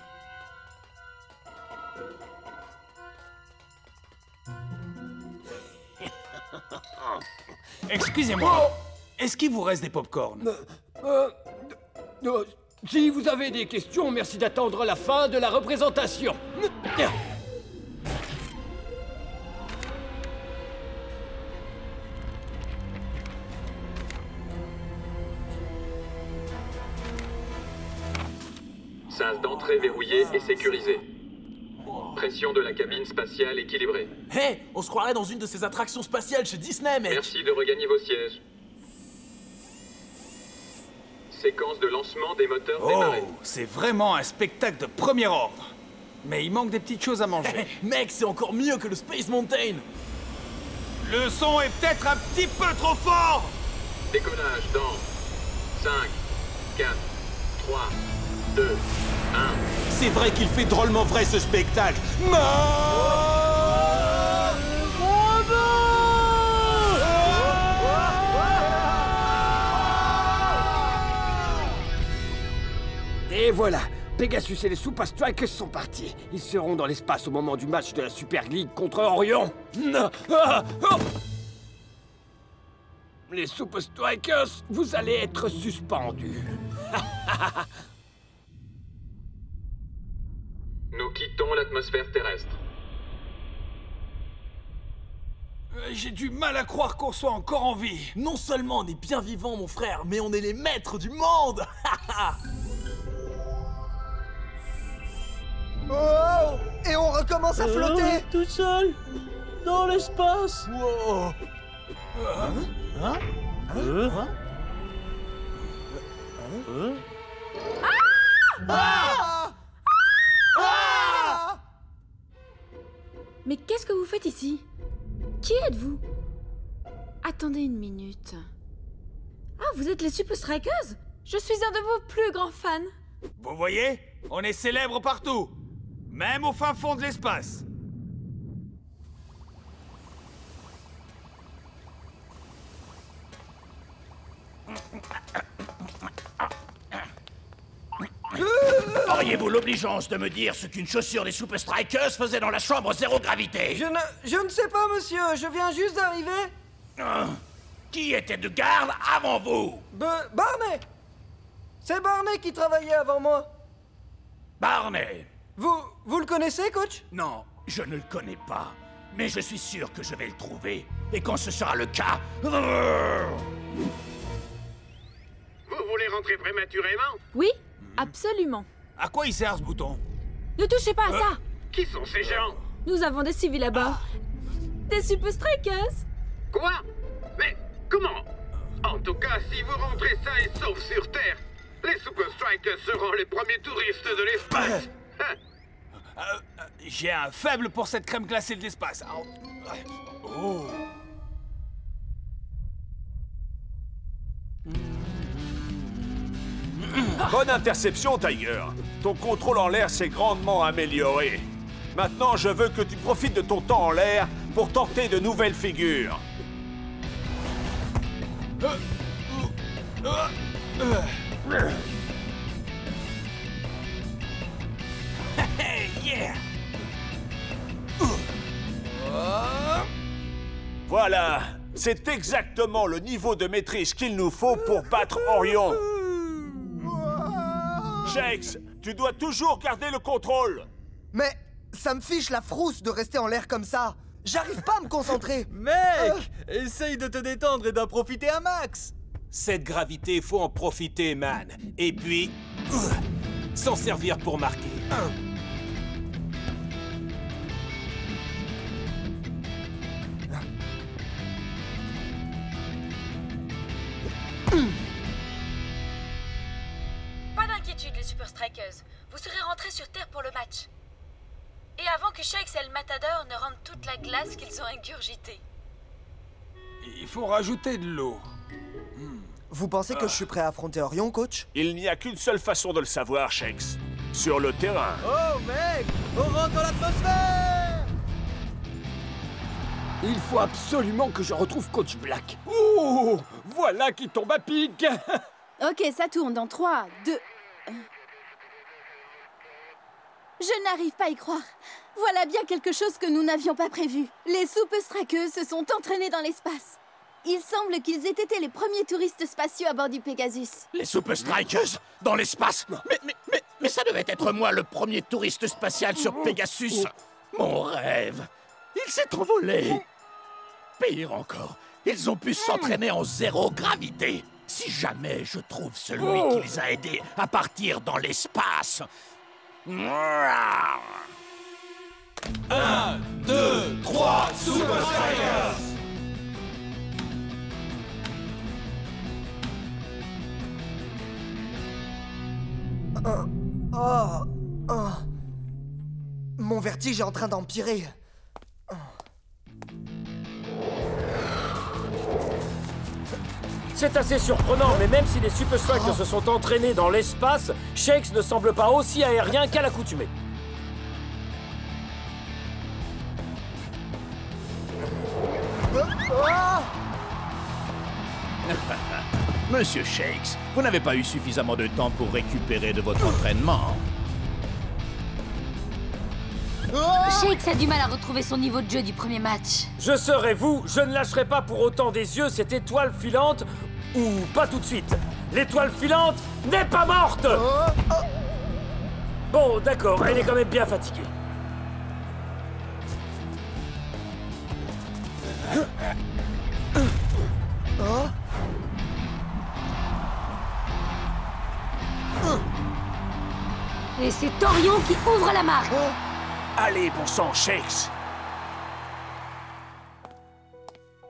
Speaker 24: Excusez-moi, est-ce qu'il vous reste des pop-corn?
Speaker 19: Si vous avez des questions, merci d'attendre la fin de la représentation.
Speaker 7: Sas d'entrée verrouillée et sécurisée. Pression de la cabine spatiale équilibrée.
Speaker 23: Hé, on se croirait dans une de ces attractions spatiales chez Disney, mec.
Speaker 7: Merci de regagner vos sièges. Séquence de lancement des moteurs démarrés.
Speaker 24: Oh, c'est vraiment un spectacle de premier ordre. Mais il manque des petites choses à manger.
Speaker 23: Mec, c'est encore mieux que le Space Mountain.
Speaker 24: Le son est peut-être un petit peu trop fort.
Speaker 7: Décollage dans 5, 4, 3, 2, 1.
Speaker 18: C'est vrai qu'il fait drôlement vrai ce spectacle.
Speaker 19: Et voilà, Pegasus et les Super Strikers sont partis. Ils seront dans l'espace au moment du match de la Super League contre Orion. Les Super Strikers, vous allez être suspendus.
Speaker 7: Nous quittons l'atmosphère terrestre.
Speaker 24: J'ai du mal à croire qu'on soit encore en vie.
Speaker 23: Non seulement on est bien vivants, mon frère, mais on est les maîtres du monde.
Speaker 21: Oh! Et on recommence à flotter!
Speaker 12: Tout seul, dans l'espace.
Speaker 23: Wow.
Speaker 13: Mais qu'est-ce que vous faites ici? Qui êtes-vous? Attendez une minute. Ah, vous êtes les Super Strikers? Je suis un de vos plus grands fans.
Speaker 24: Vous voyez? On est célèbres partout. Même au fin fond de l'espace.
Speaker 18: Auriez-vous l'obligeance de me dire ce qu'une chaussure des Super Strikers faisait dans la chambre zéro gravité?
Speaker 21: Je ne sais pas, monsieur. Je viens juste d'arriver.
Speaker 18: Qui était de garde avant vous?
Speaker 21: Barney! C'est Barney qui travaillait avant moi.
Speaker 18: Barney.
Speaker 21: Vous le connaissez, coach?
Speaker 18: Non, je ne le connais pas. Mais je suis sûr que je vais le trouver. Et quand ce sera le cas...
Speaker 7: Vous voulez rentrer prématurément?
Speaker 13: Oui, absolument.
Speaker 24: À quoi il sert ce bouton?
Speaker 13: Ne touchez pas à ça.
Speaker 7: Qui sont ces gens?
Speaker 13: Nous avons des civils à bord. Des Super Strikers.
Speaker 7: Quoi? Mais comment? En tout cas, si vous rentrez sains et saufs sur Terre, les Super Strikers seront les premiers touristes de l'espace.
Speaker 24: J'ai un faible pour cette crème glacée de l'espace. Oh.
Speaker 18: Bonne interception, Tiger. Ton contrôle en l'air s'est grandement amélioré. Maintenant, je veux que tu profites de ton temps en l'air pour tenter de nouvelles figures. C'est exactement le niveau de maîtrise qu'il nous faut pour battre Orion. Shakes, tu dois toujours garder le contrôle.
Speaker 21: Mais ça me fiche la frousse de rester en l'air comme ça. J'arrive pas à me concentrer.
Speaker 23: Mec, essaye de te détendre et d'en profiter un max.
Speaker 4: Cette gravité, faut en profiter, man. Et puis, s'en servir pour marquer.
Speaker 13: Pas d'inquiétude, les Super Strikers. Vous serez rentrés sur Terre pour le match. Et avant que Shakes et le Matador ne rendent toute la glace qu'ils ont ingurgitée.
Speaker 4: Il faut rajouter de l'eau.
Speaker 21: Vous pensez que je suis prêt à affronter Orion, coach?
Speaker 18: Il n'y a qu'une seule façon de le savoir, Shakes. Sur le terrain.
Speaker 23: Oh mec, on rentre dans l'atmosphère.
Speaker 19: Il faut absolument que je retrouve Coach Black. Ouh, voilà qui tombe à pic.
Speaker 17: Ok, ça tourne dans 3, 2... Je n'arrive pas à y croire. Voilà bien quelque chose que nous n'avions pas prévu. Les Super Strikers se sont entraînés dans l'espace. Il semble qu'ils aient été les premiers touristes spatiaux à bord du Pegasus.
Speaker 18: Les Super Strikers dans l'espace. Mais ça devait être moi le premier touriste spatial sur Pegasus. Mon rêve. Il s'est envolé. Pire encore, ils ont pu s'entraîner en zéro gravité. Si jamais je trouve celui qui les a aidés à partir dans l'espace.
Speaker 9: 1, 2, 3, Super Strikers!
Speaker 21: Mon vertige est en train d'empirer.
Speaker 1: C'est assez surprenant, mais même si les Super Strikers se sont entraînés dans l'espace, Shakes ne semble pas aussi aérien qu'à l'accoutumée.
Speaker 18: Monsieur Shakes, vous n'avez pas eu suffisamment de temps pour récupérer de votre entraînement.
Speaker 20: Shakes a du mal à retrouver son niveau de jeu du premier match.
Speaker 1: Je serai vous, je ne lâcherai pas pour autant des yeux cette étoile filante, ou pas tout de suite. L'étoile filante n'est pas morte. Bon, d'accord, elle est quand même bien fatiguée.
Speaker 20: Et c'est Orion qui ouvre la marque.
Speaker 18: Allez, bon sang, Shakes.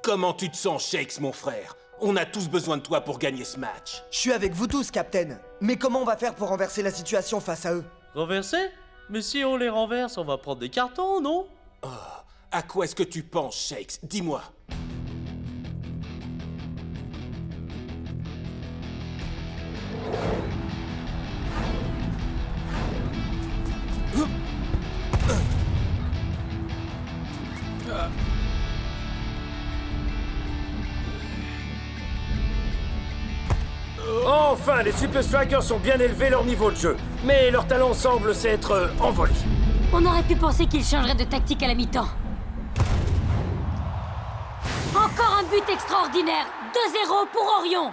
Speaker 4: Comment tu te sens, Shakes, mon frère? On a tous besoin de toi pour gagner ce match.
Speaker 21: Je suis avec vous tous, Captain. Mais comment on va faire pour renverser la situation face à eux?
Speaker 5: Renverser? Mais si on les renverse, on va prendre des cartons, non?
Speaker 4: Oh, à quoi est-ce que tu penses, Shakes? Dis-moi.
Speaker 1: Enfin, les Super Strikers sont bien élevés leur niveau de jeu, mais leur talent semble s'être envolé.
Speaker 20: On aurait pu penser qu'ils changeraient de tactique à la mi-temps. Encore un but extraordinaire. 2-0 pour Orion.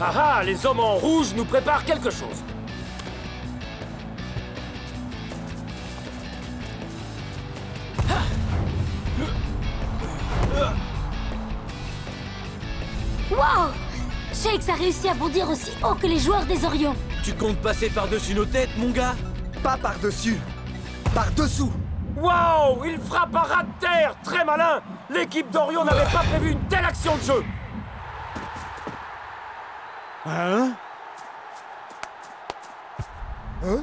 Speaker 1: Ah ah, les hommes en rouge nous préparent quelque chose.
Speaker 20: Wow! Shakes a réussi à bondir aussi haut que les joueurs des Orions.
Speaker 22: Tu comptes passer par-dessus nos têtes, mon gars?
Speaker 21: Pas par-dessus, par-dessous.
Speaker 1: Wow! Il frappe à ras de terre! Très malin! L'équipe d'Orion n'avait pas prévu une telle action de jeu!
Speaker 21: Hein? Hein?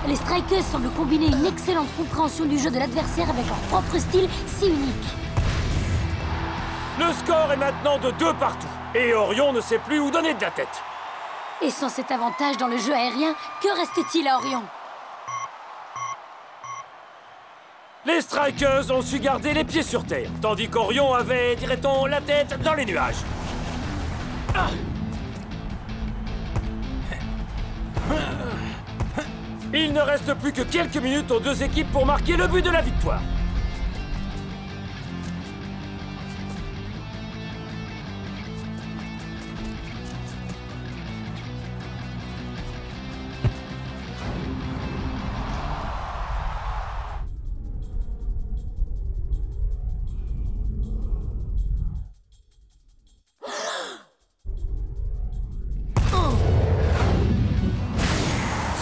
Speaker 20: Les Strikers semblent combiner une excellente compréhension du jeu de l'adversaire avec leur propre style si unique.
Speaker 1: Le score est maintenant de 2 partout. Et Orion ne sait plus où donner de la tête.
Speaker 20: Et sans cet avantage dans le jeu aérien, que reste-t-il à Orion?
Speaker 1: Les Strikers ont su garder les pieds sur terre, tandis qu'Orion avait, dirait-on, la tête dans les nuages. Il ne reste plus que quelques minutes aux deux équipes pour marquer le but de la victoire.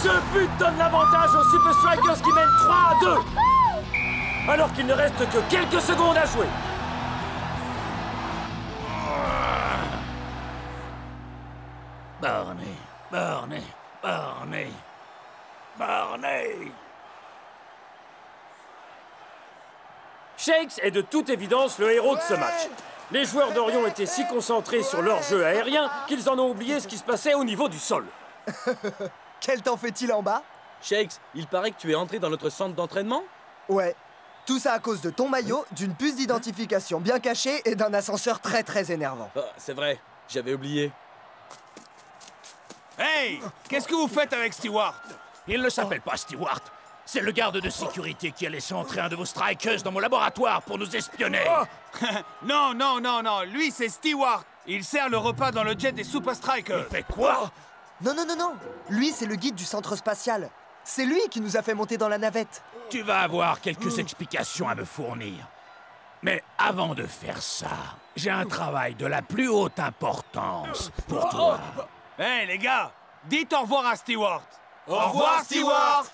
Speaker 1: Ce but donne l'avantage aux Super Strikers qui mènent 3-2. Alors qu'il ne reste que quelques secondes à jouer.
Speaker 18: Barney, Barney, Barney, Barney.
Speaker 1: Shakes est de toute évidence le héros de ce match. Les joueurs d'Orion étaient si concentrés sur leur jeu aérien qu'ils en ont oublié ce qui se passait au niveau du sol.
Speaker 21: Quel temps fait-il en bas?
Speaker 22: Shakes, il paraît que tu es entré dans notre centre d'entraînement?
Speaker 21: Ouais. Tout ça à cause de ton maillot, d'une puce d'identification bien cachée et d'un ascenseur très énervant.
Speaker 22: Oh, c'est vrai, j'avais oublié.
Speaker 18: Hey! Qu'est-ce que vous faites avec Stewart? Il ne s'appelle pas Stewart. C'est le garde de sécurité qui a laissé entrer un de vos strikers dans mon laboratoire pour nous espionner.
Speaker 24: Oh. Non, non, non, non. Lui, c'est Stewart. Il sert le repas dans le jet des Super Strikers.
Speaker 18: Il fait quoi?
Speaker 21: Non, non, non, non. Lui, c'est le guide du centre spatial. C'est lui qui nous a fait monter dans la navette.
Speaker 18: Tu vas avoir quelques explications à me fournir. Mais avant de faire ça, j'ai un travail de la plus haute importance pour toi.
Speaker 24: Hey, les gars, dites au revoir à Stewart.
Speaker 18: Au revoir, Stewart.